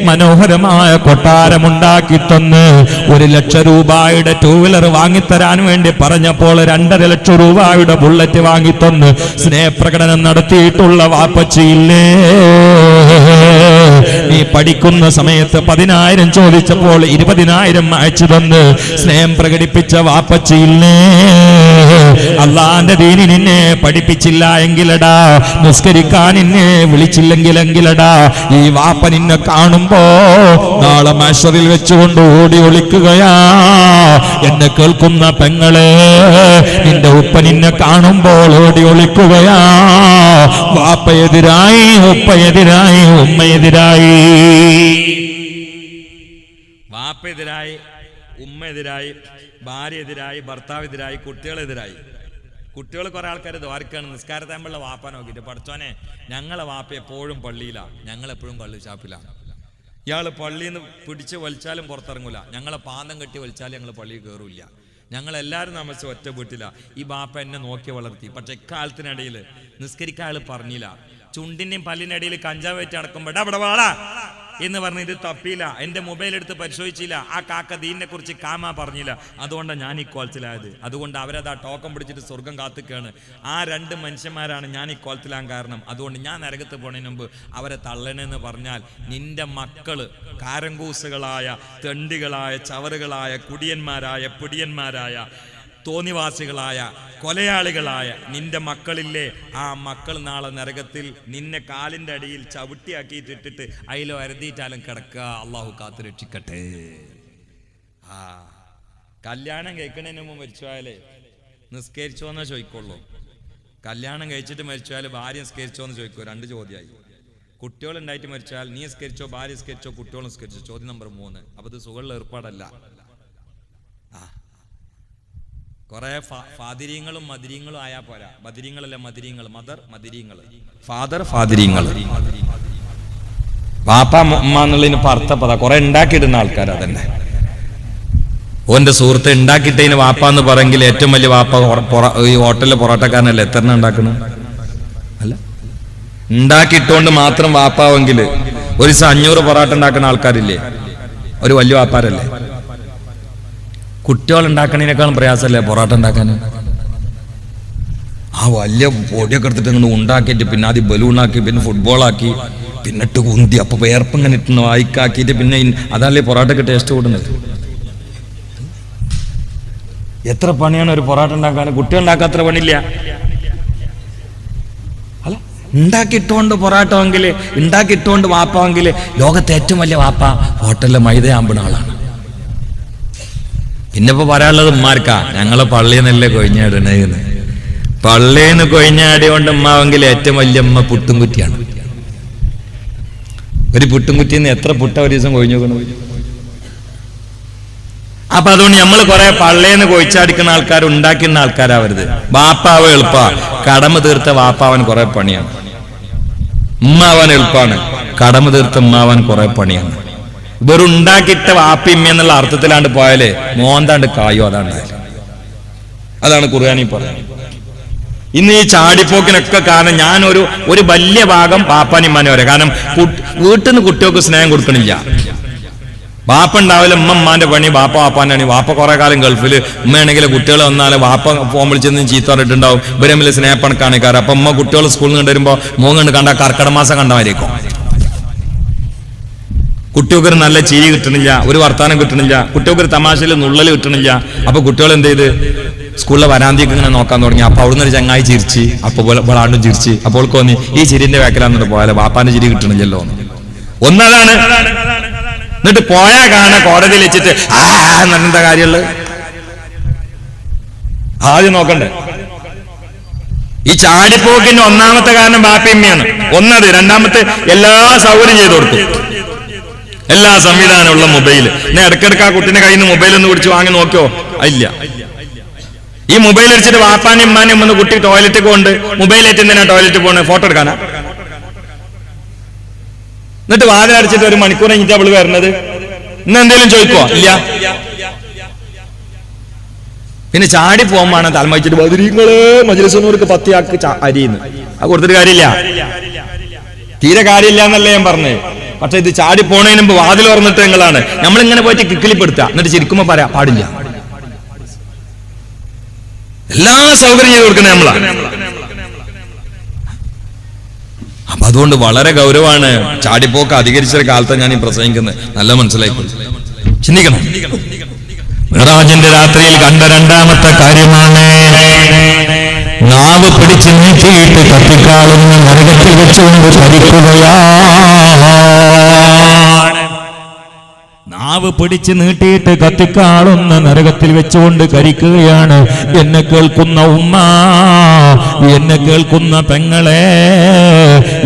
മനോഹരമായ കൊട്ടാരമുണ്ടാക്കി തന്ന് 1,00,000 രൂപയുടെ 2 വീലർ വാങ്ങിത്തരാൻ വേണ്ടി പറഞ്ഞപ്പോൾ 2.5 ലക്ഷം രൂപയുടെ ബുള്ളറ്റ് വാങ്ങിത്തന്ന് സ്നേഹപ്രകടനം നടത്തിയിട്ടുള്ള വാപ്പച്ചിയില്ലേ? നീ പഠിക്കുന്ന സമയത്ത് 10,000 ചോദിച്ചപ്പോൾ 20,000 അയച്ചു തന്ന് സ്നേഹം പ്രകടിപ്പിച്ച വാപ്പച്ചിയില്ലേ? അള്ളാന്റെ ദീനി നിന്നെ പഠിപ്പിച്ചില്ല എങ്കിലടാ, നിസ്കരിക്കാൻ നിന്നെ വിളിച്ചില്ലെങ്കിലെങ്കിലടാ, ഈ വാപ്പ നിന്നെ കാണുമ്പോ നാളെ മഹ്ശറിൽ വെച്ചുകൊണ്ട് ഓടി ഒളിക്കുകയാ. എന്നെ കേൾക്കുന്ന പെങ്ങളെ, നിന്റെ ഉപ്പ നിന്നെ കാണുമ്പോൾ ഓടി ഒളിക്കുകയാ. വാപ്പയെതിരായി, ഉപ്പയെതിരായി, ഉമ്മയെതിരായി. വാപ്പെതിരായി, ഉമ്മയെതിരായി, ഭാര്യയെതിരായി, ഭർത്താവെതിരായി, കുട്ടികളെതിരായി. കുട്ടികൾ കുറെ ആൾക്കാർ ദ്വാരക്കാണ് നിസ്കാരത്താകുമ്പോഴുള്ള വാപ്പ നോക്കിയിട്ട്, പഠിച്ചോനെ ഞങ്ങളെ വാപ്പ എപ്പോഴും പള്ളിയിലാണ്, ഞങ്ങളെപ്പോഴും കള്ളു ഷാപ്പിലാണ്. ഇയാൾ പള്ളിയിൽ നിന്ന് പിടിച്ച് വലിച്ചാലും പുറത്തിറങ്ങൂല, ഞങ്ങളെ പാന്തം കെട്ടി വലിച്ചാലും ഞങ്ങൾ പള്ളിയിൽ കയറില്ല, ഞങ്ങളെല്ലാവരും താമസിച്ച് ഒറ്റ വീട്ടില്ല. ഈ ബാപ്പ എന്നെ നോക്കി വളർത്തി. പക്ഷെ ഇക്കാലത്തിനിടയിൽ നിസ്കരിക്കാൻ ആൾ പറഞ്ഞില്ല. ചുണ്ടിൻ്റെയും പല്ലിനിടയിൽ കഞ്ചാവ് വെച്ച് അടക്കുമ്പോൾ അവിടെ വാടാ എന്ന് പറഞ്ഞ് ഇത് തപ്പിയില്ല. എൻ്റെ മൊബൈൽ എടുത്ത് പരിശോധിച്ചില്ല. ആ കാക്ക ദീനിനെ കുറിച്ച് കാമാ പറഞ്ഞില്ല. അതുകൊണ്ടാണ് ഞാൻ ഈ കോലത്തിലായത്. അതുകൊണ്ട് അവരതാ ടോക്കം പിടിച്ചിട്ട് സ്വർഗം കാത്തുക്കാണ്. ആ 2 മനുഷ്യന്മാരാണ് ഞാൻ ഈ കോലത്തിലാൻ കാരണം. അതുകൊണ്ട് ഞാൻ നരകത്ത് പോണതിന് മുമ്പ് അവരെ തള്ളണെന്ന് പറഞ്ഞാൽ നിന്റെ മക്കള് കാരങ്കൂസുകളായ, തെണ്ടികളായ, ചവറുകളായ, കുടിയന്മാരായ, പിടിയന്മാരായ, തോന്നിവാസികളായ, കൊലയാളികളായ നിന്റെ മക്കളില്ലേ, ആ മക്കൾ നാളെ നരകത്തിൽ നിന്നെ കാലിൻ്റെ അടിയിൽ ചവിട്ടിയാക്കിയിട്ടിട്ട് അതിലോ അരുതിയിട്ടാലും കിടക്കുക. അള്ളാഹു കാത്തു രക്ഷിക്കട്ടെ. കല്യാണം കഴിക്കണതിന് മുമ്പ് മരിച്ചുപോയാലേ നിസ്കരിച്ചോന്നേ ചോദിക്കുള്ളൂ. കല്യാണം കഴിച്ചിട്ട് മരിച്ചുപോയാൽ ഭാര്യ നിസ്കരിച്ചോന്ന് ചോദിക്കൂ. 2 ചോദ്യമായി. കുട്ടികളുണ്ടായിട്ട് മരിച്ചാൽ നീ നിസ്കരിച്ചോ, ഭാര്യ നിസ്കരിച്ചോ, കുട്ടികൾ നിസ്കരിച്ചോ? ചോദ്യം നമ്പർ 3. അപ്പൊ ഇത് സുഖമുള്ള ഏർപ്പാടല്ല. കുറെ ഫാദിര്യങ്ങളും മദിര്യങ്ങളും ആയാ പോരാ. ബദിര്യങ്ങളല്ല, മദിര്യങ്ങൾ. മദർ, മദിര്യങ്ങൾ. ഫാദർ, ഫാദിര്യങ്ങൾ. വാപ്പ ഉമ്മ എന്നുള്ളതിന് അർത്ഥപ്പത കുറെ ഉണ്ടാക്കിയിടുന്ന ആൾക്കാർ. അതന്നെ ഓന്റെ സുഹൃത്ത് ഉണ്ടാക്കിയിട്ടതിന് വാപ്പ എന്ന് പറയെങ്കിൽ ഏറ്റവും വലിയ വാപ്പ ഈ ഹോട്ടലിലെ പൊറോട്ടക്കാരനല്ലേ എത്ര ഉണ്ടാക്കണം? അല്ല, ഉണ്ടാക്കിയിട്ടോണ്ട് മാത്രം വാപ്പാവെങ്കിൽ ഒരു ദിവസം 500 പൊറോട്ട ഉണ്ടാക്കുന്ന ആൾക്കാരില്ലേ, ഒരു വലിയ വാപ്പാരല്ലേ? കുട്ടികൾ ഉണ്ടാക്കണതിനേക്കാളും പ്രയാസമല്ലേ പൊറോട്ട ഉണ്ടാക്കാൻ? ആ വലിയ പൊടിയൊക്കെ എടുത്തിട്ട് ഇങ്ങനെ ഉണ്ടാക്കിയിട്ട് പിന്നെ ആദ്യം ബലൂണാക്കി, പിന്നെ ഫുട്ബോളാക്കി, പിന്നെ ഇട്ട് കുന്തി, അപ്പൊ വേർപ്പ് ഇങ്ങനെ ഇട്ട് വായിക്കാക്കിയിട്ട് പിന്നെ അതല്ലേ പൊറോട്ടയ്ക്ക് ടേസ്റ്റ് കൂടുന്നത്. എത്ര പണിയാണ് ഒരു പൊറോട്ട ഉണ്ടാക്കാൻ. കുട്ടികൾ ഉണ്ടാക്കാത്ര പണിയില്ല. അല്ല, ഉണ്ടാക്കിയിട്ടുകൊണ്ട് പൊറോട്ടമെങ്കിൽ, ഉണ്ടാക്കിയിട്ടുകൊണ്ട് വാപ്പാവെങ്കിൽ ലോകത്തെ ഏറ്റവും വലിയ വാപ്പ ഹോട്ടലിലെ മൈദയാമ്പണ ആളാണ്. പിന്നിപ്പോ പറയാനുള്ളത് ഉമ്മാർക്കാ. ഞങ്ങളെ പള്ളിയിൽ നിന്നല്ലേ കൊഴിഞ്ഞാടണേന്ന്. പള്ളിയിൽ നിന്ന് കൊഴിഞ്ഞാടി കൊണ്ട് ഉമ്മാവെങ്കിൽ ഏറ്റവും വലിയ ഉമ്മ പുട്ടുംകുറ്റിയാണ്. ഒരു പുട്ടുംകുറ്റിന്ന് എത്ര പുട്ട ഒരു ദിവസം കൊഴിഞ്ഞു നോക്കണം. അപ്പൊ അതുകൊണ്ട് നമ്മൾ കുറെ പള്ളിയിൽ നിന്ന് കൊഴിച്ചടിക്കുന്ന ആൾക്കാർ, ഉണ്ടാക്കുന്ന ആൾക്കാരാവരുത്. വാപ്പാവ എളുപ്പ, കടമ തീർത്ത വാപ്പാവൻ കുറെ പണിയാണ്. ഉമ്മാവാൻ എളുപ്പമാണ്, കടമ തീർത്ത ഉമ്മാവാൻ കുറെ പണിയാണ്. വെറും ഉണ്ടാക്കിയിട്ട വാപ്പിമ്മ എന്നുള്ള അർത്ഥത്തിലാണ്ട് പോയാലേ മോന്താണ്ട് കായോ അതാണ്ടായാലും. അതാണ് ഖുർആനിൽ പറയുന്നത്. ഇന്ന് ഈ ചാടിപ്പോക്കിനൊക്കെ കാരണം ഞാൻ ഒരു വലിയ ഭാഗം വാപ്പാനിമ്മാനെ വരെ. കാരണം വീട്ടിൽ നിന്ന് കുട്ടികൾക്ക് സ്നേഹം കൊടുക്കണില്ല. വാപ്പ ഉണ്ടാവില്ല, ഉമ്മാന്റെ പണി വാപ്പ വാപ്പാന്റെ പണി. വാപ്പ കുറെ കാലം ഗൾഫിൽ, ഉമ്മയാണെങ്കിൽ കുട്ടികൾ വന്നാൽ വാപ്പ ഫോൺ വിളിച്ചെന്ന് ചീത്ത പറഞ്ഞിട്ടുണ്ടാവും. ഇവരമ്മിൽ സ്നേഹപ്പണക്കാണിക്കാറ്. അപ്പൊ ഉമ്മ കുട്ടികൾ സ്കൂളിൽ നിന്ന് വരുമ്പോ മൂങ്ങണ്ട് കണ്ട കർക്കിടക മാസം കണ്ടമായിരിക്കും. കുട്ടികൾക്ക് നല്ല ചിരി കിട്ടണില്ല, ഒരു വർത്താനം കിട്ടണില്ല, കുട്ടികൾക്ക് തമാശയിൽ നുള്ളൽ കിട്ടണില്ല. അപ്പൊ കുട്ടികൾ എന്ത് ചെയ്ത് സ്കൂളിലെ വരാന്തിക്ക് ഇങ്ങനെ നോക്കാൻ തുടങ്ങി. അപ്പൊ അവിടുന്ന് ഒരു ചങ്ങായി ചിരിച്ച്, അപ്പൊ വളാണ്ടും ചിരിച്ച്. അപ്പോൾ തോന്നി ഈ ചിരിന്റെ വേക്കലാന്നിട്ട് പോയാലോ വാപ്പാന്റെ ചിരി കിട്ടണില്ലല്ലോ. ഒന്നതാണ്. എന്നിട്ട് പോയാ കാണാൻ കോടതിയിൽ വെച്ചിട്ട് എന്താ കാര്യമുള്ളത് ആദ്യം നോക്കണ്ടേ. ഈ ചാടിപ്പോക്കിന്റെ ഒന്നാമത്തെ കാരണം ബാപ്പയമ്മയാണ്. ഒന്നത്. രണ്ടാമത്തെ എല്ലാ സൗകര്യം ചെയ്തു കൊടുക്കും. എല്ലാ സംവിധാനമുള്ള മൊബൈൽ. ഞാൻ ഇടയ്ക്കിടയ്ക്ക് ആ കുട്ടിന്റെ കയ്യിൽ നിന്ന് മൊബൈൽ ഒന്ന് പിടിച്ച് വാങ്ങി നോക്കിയോ? ഇല്ല. ഈ മൊബൈൽ അടിച്ചിട്ട് വാപ്പാനും ഉമ്മാനും ഒന്ന് കുട്ടി ടോയ്ലറ്റിൽ കൊണ്ട് മൊബൈലായിട്ട് എന്തിനാ ടോയ്ലറ്റിൽ പോണേ? ഫോട്ടോ എടുക്കാനാ? എന്നിട്ട് വാതിൽ അടിച്ചിട്ട് 1 മണിക്കൂർ കഴിഞ്ഞിട്ട് അവള് വരുന്നത്. ഇന്ന് എന്തെങ്കിലും ചോദിക്കുവോ? ഇല്ല. പിന്നെ ചാടി പോകുമ്പോഴാണ് തലമഴിച്ചിട്ട് ബദരീങ്ങള് മജ്‌ലിസുന്നൂർക്ക് 10 ആക്ക് അരിയുന്നു. അത് കൊടുത്തിട്ട് കാര്യമില്ല, തീരെ കാര്യമില്ല എന്നല്ലേ ഞാൻ പറഞ്ഞത്. പക്ഷെ ഇത് ചാടി പോണതിന് മുമ്പ് വാതിൽ തുറന്നിട്ട് നിങ്ങളാണ് നമ്മളിങ്ങനെ പോയിട്ട് കിക്കിളിപ്പെടുത്തുക. എന്നിട്ട് ചിരിക്കുമ്പോ പറയാ പാടില്ല. എല്ലാ സൗകര്യം ചെയ്ത് കൊടുക്കണേ നമ്മളാ. അപ്പൊ അതുകൊണ്ട് വളരെ ഗൗരവമാണ് ചാടിപ്പോക്ക് അധികരിച്ച കാലത്ത് ഞാൻ ഈ പ്രസംഗിക്കുന്നത്. നല്ല മനസ്സിലായിക്കോളൂ, ചിന്തിക്കണം. മിറാജിന്റെ രാത്രിയിൽ കണ്ട രണ്ടാമത്തെ കാര്യമാണ് നാവ് പിടിച്ച് നീട്ടിയിട്ട് കത്തിക്കാളുന്ന നരകത്തിൽ വെച്ചുകൊണ്ട് കരിക്കുകയാണ്. നാവ് പിടിച്ച് നീട്ടിയിട്ട് കത്തിക്കാളുന്ന നരകത്തിൽ വെച്ചുകൊണ്ട് കരിക്കുകയാണ്. എന്നെ കേൾക്കുന്ന ഉമ്മ, എന്നെ കേൾക്കുന്ന പെങ്ങളെ,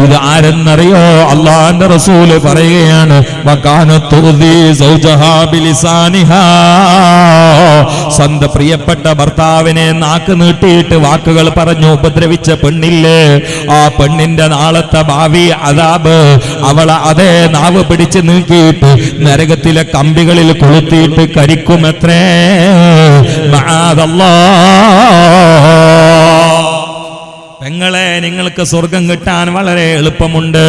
ഇത് ആരെന്നറിയോ? അള്ളാന്റെ റസൂല് പറയുകയാണ്, സ്വന്തം പ്രിയപ്പെട്ട ഭർത്താവിനെ നാക്ക് നീട്ടിയിട്ട് വാക്കുകൾ പറഞ്ഞു ഉപദ്രവിച്ച പെണ്ണില്ലേ, ആ പെണ്ണിന്റെ നാളത്തെ ഭാവി അദാബ് അവളെ അതേ നാവ് പിടിച്ച് നീക്കിയിട്ട് നരകത്തിലെ കമ്പികളിൽ കൊളുത്തിയിട്ട് കരിക്കുമത്രേ. പെങ്ങളെ, നിങ്ങൾക്ക് സ്വർഗം കിട്ടാൻ വളരെ എളുപ്പമുണ്ട്.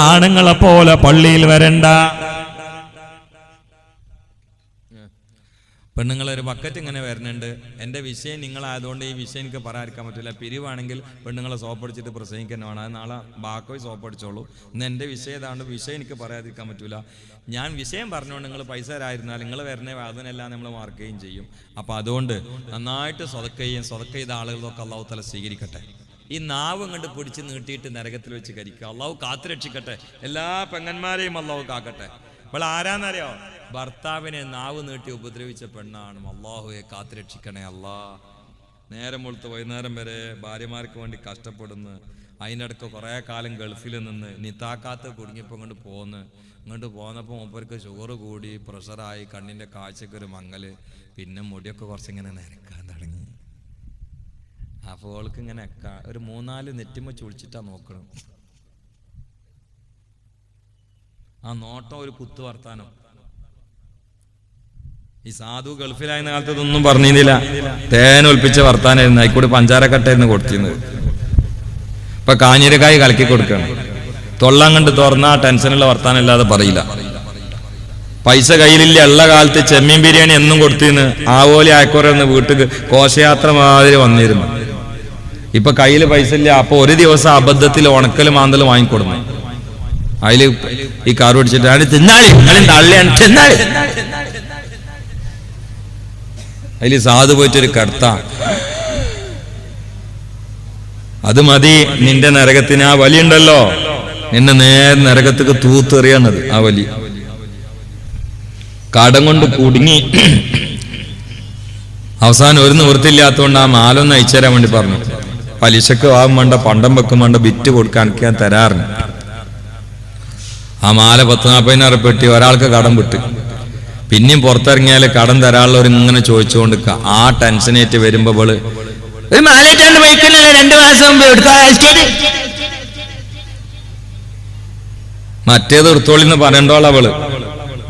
ആണുങ്ങളെ പോലെ പള്ളിയിൽ വരണ്ട. പെണ്ണുങ്ങളൊരു ബക്കറ്റ് ഇങ്ങനെ വരുന്നുണ്ട്. എൻ്റെ വിഷയം നിങ്ങളായതുകൊണ്ട് ഈ വിഷയം എനിക്ക് പറയാതിരിക്കാൻ പറ്റില്ല. പിരിവാണെങ്കിൽ പെണ്ണുങ്ങളെ സോപ്പടിച്ചിട്ട് പ്രസംഗിക്കാൻ വേണം. അത് നാളെ ബാക്കോയി സോപ്പടിച്ചോളൂ. ഇന്ന് എൻ്റെ വിഷയം ഏതാണ്ട് വിഷയം എനിക്ക് പറയാതിരിക്കാൻ പറ്റില്ല. ഞാൻ വിഷയം പറഞ്ഞുകൊണ്ട് നിങ്ങൾ പൈസ തരായിരുന്നാൽ നിങ്ങൾ വരുന്ന അതിനെല്ലാം നമ്മൾ മാർക്ക് ചെയ്യുകയും ചെയ്യും. അപ്പോൾ അതുകൊണ്ട് നന്നായിട്ട് സ്വതക്കുകയും സ്വതക്ക ചെയ്ത ആളുകളൊക്കെ അള്ളാഹു തആല സ്വീകരിക്കട്ടെ. ഈ നാവ് കണ്ട് പിടിച്ച് നീട്ടിയിട്ട് നരകത്തിൽ വെച്ച് കരിക്കുക. അള്ളാഹു കാത്തുരക്ഷിക്കട്ടെ. എല്ലാ പെങ്ങന്മാരെയും അള്ളാഹു കാക്കട്ടെ. ഇപ്പോൾ ആരാന്നറിയോ? ഭർത്താവിനെ നാവ് നീട്ടി ഉപദ്രവിച്ച പെണ്ണാണ്. അള്ളാഹുവെ കാത്തുരക്ഷിക്കണേ അല്ലാ. നേരം വെളുത്ത് വൈകുന്നേരം വരെ ഭാര്യമാർക്ക് വേണ്ടി കഷ്ടപ്പെടുന്നു. അതിനിടയ്ക്ക് കുറേ കാലം ഗൾഫിൽ നിന്ന് നിത്താക്കാത്ത കുടുങ്ങിയപ്പോൾ ഇങ്ങോട്ട് പോന്നപ്പോൾ മൂപ്പർക്ക് ഷുഗർ കൂടി, പ്രഷറായി, കണ്ണിൻ്റെ കാഴ്ചക്ക് ഒരു മങ്ങല്, പിന്നെ മുടിയൊക്കെ കുറച്ചിങ്ങനെ നരക്കാൻ തുടങ്ങി. അപ്പോൾ അവൾക്ക് ഇങ്ങനെ ഒരു 3-4 നെറ്റിമ ചുളിച്ചിട്ടാ നോക്കണം. ആ നോട്ടം ഒരു കുത്തു വർത്താനം. ഈ സാധു ഗൾഫിലായിരുന്ന കാലത്ത് ഇതൊന്നും പറഞ്ഞിരുന്നില്ല. തേനൊൽപ്പിച്ച വർത്താനായിരുന്നു. ആയിക്കൂടി പഞ്ചാരക്കട്ടായിരുന്നു കൊടുത്തിരുന്നത്. ഇപ്പൊ കാഞ്ഞിരക്കായി കലക്കി കൊടുക്കണം. തൊള്ളം കണ്ട് തുറന്നാ ടെൻഷനുള്ള വർത്താനം ഇല്ലാതെ പറയില്ല. പൈസ കയ്യിലില്ല. ഉള്ള കാലത്ത് ചെമ്മീൻ ബിരിയാണി എന്നും കൊടുത്തിരുന്നു. ആവോലി ആയക്കോരെന്ന് വീട്ടിൽ ഘോഷയാത്ര മാതിരി വന്നിരുന്നു. ഇപ്പൊ കയ്യിൽ പൈസ ഇല്ല. അപ്പൊ ഒരു ദിവസം അബദ്ധത്തിൽ ഉണക്കല് മാന്തല് വാങ്ങിക്കൊടുന്നു. അതില് ഈ കാർ പിടിച്ചിട്ട് തിന്നാളി തള്ളിയാണ് തിന്നാളി. അതിൽ സാധു പോയിട്ടൊരു കടത്ത. അത് മതി നിന്റെ നരകത്തിന്. ആ വലി ഉണ്ടല്ലോ, നിന്നെ നേരെ നരകത്തേക്ക് തൂത്തെറിയാണത്. ആ വലി കടം കൊണ്ട് കുടുങ്ങി അവസാനം ഒരു നിവൃത്തിയില്ലാത്തതുകൊണ്ട് ആ മാലൊന്ന് അയച്ചു തരാൻ വേണ്ടി പറഞ്ഞു. പലിശക്ക് ആവും വേണ്ട, പണ്ടം വെക്കും വേണ്ട, വിറ്റ് കൊടുക്കാൻ തരാറുണ്ട്. ആ മാല 10-40 പെട്ടി ഒരാൾക്ക് കടം വിട്ട്. പിന്നെയും പുറത്തിറങ്ങിയാൽ കടം തരാനുള്ളവർ ഇങ്ങനെ ചോദിച്ചുകൊണ്ട് ആ ടെൻഷനേറ്റ് വരുമ്പോ അവള് ഒരു മാലേറ്റാണ്ട് വയ്ക്കുന്നില്ല 2 മാസം മുമ്പ് മറ്റേത് എടുത്തോളിന്ന് പറയണ്ടോളാ അവള്.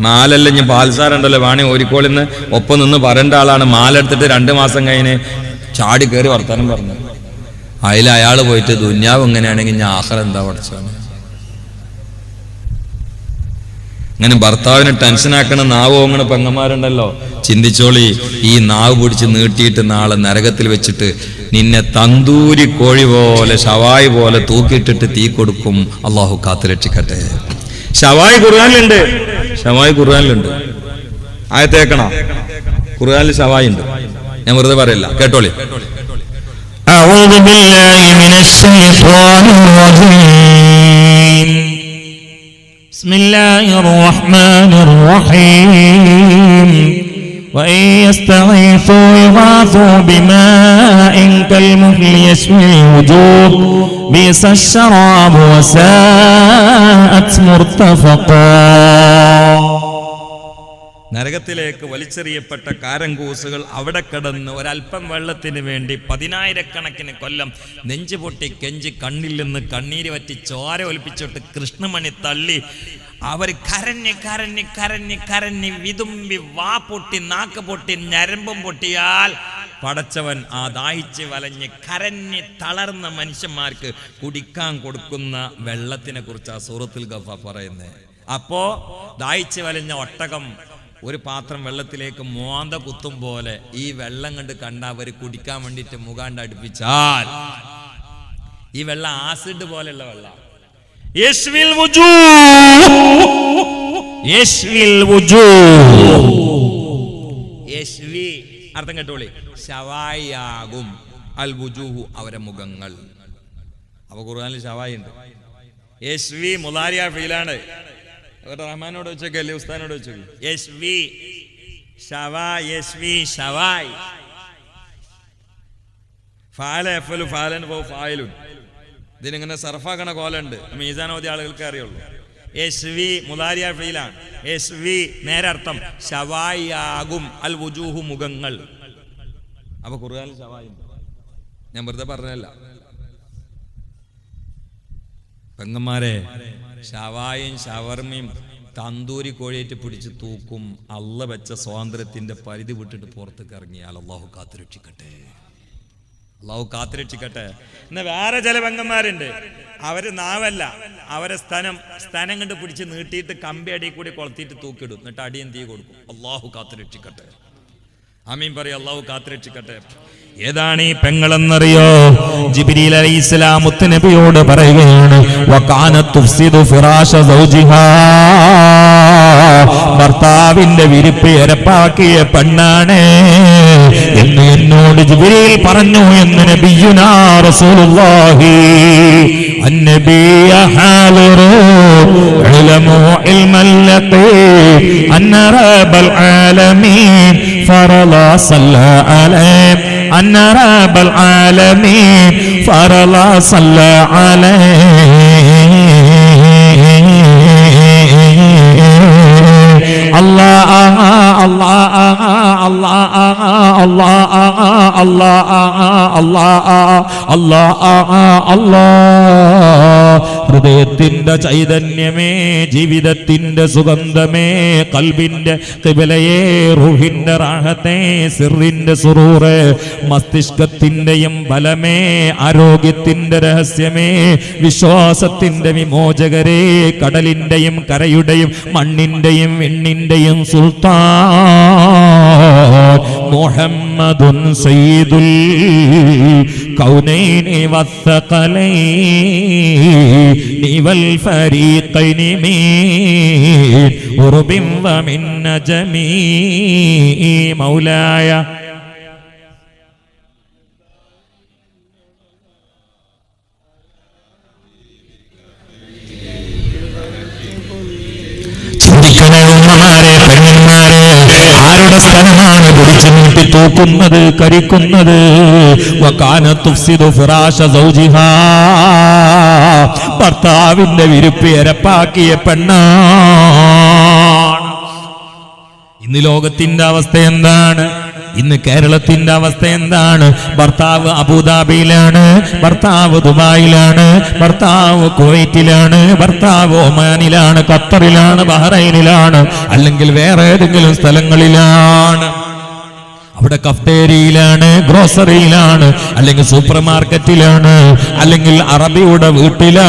മാലല്ല ഇനി പാൽസാറുണ്ടല്ലോ വേണേ ഓരിക്കോളിന്ന് ഒപ്പം നിന്ന് പറയേണ്ട ആളാണ്. മാല എടുത്തിട്ട് 2 മാസം കഴിഞ്ഞ് ചാടി കയറി വർത്താനം പറഞ്ഞു. അതിൽ അയാൾ പോയിട്ട് ദുന്യാവ് എങ്ങനെയാണെങ്കിൽ ഞാൻ ആഖിറ എന്താ പഠിച്ചാണ്. അങ്ങനെ ഭർത്താവിനെ ടെൻഷനാക്കണ നാവ് ഓങ്ങണ പെങ്ങന്മാരുണ്ടല്ലോ, ചിന്തിച്ചോളി. ഈ നാവ് പിടിച്ച് നീട്ടിയിട്ട് നാളെ നരകത്തിൽ വെച്ചിട്ട് നിന്നെ തന്തൂരി കോഴി പോലെ ഷവായി പോലെ തൂക്കിയിട്ടിട്ട് തീ കൊടുക്കും. അള്ളാഹു കാത്തുരക്ഷിക്കട്ടെ. ഷവായി ഖുർആനിലുണ്ട്. ആയത്തേക്കണോ? ഖുർആനിൽ ഷവായി ഉണ്ട്. ഞാൻ വെറുതെ പറയില്ല, കേട്ടോളി. അഊദു ബില്ലാഹി മിനശ് ശൈത്വാനിർ റജീം. ബിസ്മില്ലാഹിർ റഹ്മാനിർ റഹീം. وإن يستغيثوا يغاثوا بماء كالمهل يشوي الوجوه بئس الشراب وساءت مرتفقا. നരകത്തിലേക്ക് വലിച്ചെറിയപ്പെട്ട കാരങ്കൂസുകൾ അവിടെ കിടന്ന് ഒരല്പം വെള്ളത്തിന് വേണ്ടി 10,000-കണക്കിന് കൊല്ലം നെഞ്ചു പൊട്ടി കെഞ്ചി കണ്ണിൽ നിന്ന് കണ്ണീര് വറ്റി ചോര ഒലിപ്പിച്ചിട്ട് കൃഷ്ണമണി തള്ളി അവർ കരഞ്ഞ് കരഞ്ഞ് കരഞ്ഞ് കരഞ്ഞ് വിതുമ്പി വാ പൊട്ടി നാക്ക് പൊട്ടി ഞരമ്പും പൊട്ടിയാൽ പടച്ചവൻ ആ ദാഹിച്ച് വലഞ്ഞ് കരഞ്ഞ് തളർന്ന മനുഷ്യന്മാർക്ക് കുടിക്കാൻ കൊടുക്കുന്ന വെള്ളത്തിനെ കുറിച്ച് ആ സൂറത്തുൽ ഗഫ പറയുന്നത്. അപ്പോ ദാഹിച്ച് വലഞ്ഞ ഒട്ടകം ഒരു പാത്രം വെള്ളത്തിലേക്ക് മോന്ത കുത്തും പോലെ ഈ വെള്ളം കണ്ട അവർ കുടിക്കാൻ വേണ്ടിയിട്ട് മുഖാണ്ട് അടുപ്പിച്ചാൽ ഈ വെള്ളം ആസിഡ് പോലെയുള്ള വെള്ളം അർത്ഥം കേട്ടോളി, ശവായാകും അൽ വുജൂഹു അവരെ മുഖങ്ങൾ. അപ്പൊ ഖുർആനിൽ ശവായി ഉണ്ട്. യശ്വി മുലാരിയ ഫീലാണ്. റഹ്മാനോട് വെച്ചോക്കല്ലേ, ഉസ്താനോട് വെച്ചോക്കെ. യശ്വി ശവാ യശ്വി ശവായ് ഫാല എഫലു ഫാലൻ ഫൗ ഫായിലുൻ. ഇതിനിങ്ങനെ സർഫാക്കണ കോലുണ്ട്, മീസാനോദിയ ആളുകൾക്ക് അറിയുള്ളൂ. യശ്വി മുലാരിയ ഫീലാണ്. യശ്വി നേരർത്ഥം ശവായാകും അൽ വുജൂഹു മുഖങ്ങൾ. അപ്പൊ ഖുർആനിൽ ശവായി ഉണ്ട്. ഞാൻ വെറുതെ പറഞ്ഞല്ല പെങ്ങന്മാരെ. ഷവായും ഷവർമയും തന്തൂരി കോഴിയേറ്റ് പിടിച്ച് തൂക്കും. അള്ള വെച്ച സ്വാതന്ത്ര്യത്തിന്റെ പരിധി വിട്ടിട്ട് പുറത്തേക്ക് ഇറങ്ങിയാൽ അള്ളാഹു കാത്തുരക്ഷിക്കട്ടെ, അള്ളാഹു കാത്തുരക്ഷിക്കട്ടെ. എന്നാ വേറെ ചില പെങ്ങന്മാരുണ്ട്, അവര് നാവല്ല, അവരെ സ്ഥനം കണ്ട് പിടിച്ച് നീട്ടിയിട്ട് കമ്പി അടി കൂടി കൊളത്തിയിട്ട് തൂക്കിടും, എന്നിട്ട് അടിയും തീ കൊടുക്കും. അള്ളാഹു കാത്തുരക്ഷിക്കട്ടെ, ആമീൻ പറയും. അള്ളാഹു കാത്തുരക്ഷിക്കട്ടെ. ഏതാണ് ഈ പെങ്ങളെന്നറിയോ? ജിബ്രീൽ അലൈഹിസ്സലാം മുത്തുനബിയോട് പറയുകയാണ്, വകാനത് തുഫ്സിദു ഫിറാശ സൗജിഹാ, ഭർത്താവിന്റെ വിരിപ്പ് എരപ്പാക്കിയ പെണ്ണാണ് എന്ന് എന്നോട് ജിബ്രീൽ പറഞ്ഞു എന്ന് നബിയുനാ റസൂലുള്ളാഹി. അന്നബിയ ഹാലിറു ഇൽമു ഇൽമൽ ലഖീ അന്ന റബ്ബൽ ആലമീൻ ഫറള സല്ല അലൈഹി أن رب العالمين فرلا صلى عليه الله الله الله الله الله الله. ഹൃദയത്തിന്റെ ചൈതന്യമേ, ജീവിതത്തിന്റെ സുഗന്ധമേ, കൽബിന്റെ ഖിബലയേ, റൂഹിന്റെ റാഹത്തേ, സിറിന്റെ സുറൂറേ, മസ്തിഷ്കത്തിന്റെയും ബലമേ, ആരോഗ്യത്തിന്റെ രഹസ്യമേ, വിശ്വാസത്തിന്റെ വിമോചകരേ, കടലിന്റെയും കരയുടെയും മണ്ണിന്റെയും വിണ്ണിന്റെയും സുൽത്താൻ മുഹമ്മദുൻ സയ്യിദുൽ കൗനൈനി വസ്സഖലൈനി വൽ ഫരീഖൈനി മിൻ ഉർബിൻ വമിൻ നജമി മൗലായ. ആരുടെ സ്ഥലമാണ് പിടിച്ചു നീട്ടി തൂക്കുന്നത്, കരിക്കുന്നത്? വകാനത് തുഫ്സിദു ഫിറാശ സൗജിഹാ, ഭർത്താവിന്റെ വിരിപ്പ് എരപ്പാക്കിയ പെണ്ണാണ്. ഇന്ന് ലോകത്തിന്റെ അവസ്ഥ എന്താണ്? ഇന്ന് കേരളത്തിന്റെ അവസ്ഥ എന്താണ്? ഭർത്താവ് അബുദാബിയിലാണ്, ഭർത്താവ് ദുബായിലാണ്, ഭർത്താവ് കുവൈറ്റിലാണ്, ഭർത്താവ് ഒമാനിലാണ്, ഖത്തറിലാണ്, ബഹ്റൈനിലാണ്, അല്ലെങ്കിൽ വേറെ ഏതെങ്കിലും സ്ഥലങ്ങളിലാണ്. അവിടെ കഫ്തേരിയിലാണ്, ഗ്രോസറിയിലാണ്, അല്ലെങ്കിൽ സൂപ്പർ മാർക്കറ്റിലാണ്, അല്ലെങ്കിൽ അറബിയുടെ വീട്ടിലാണ്.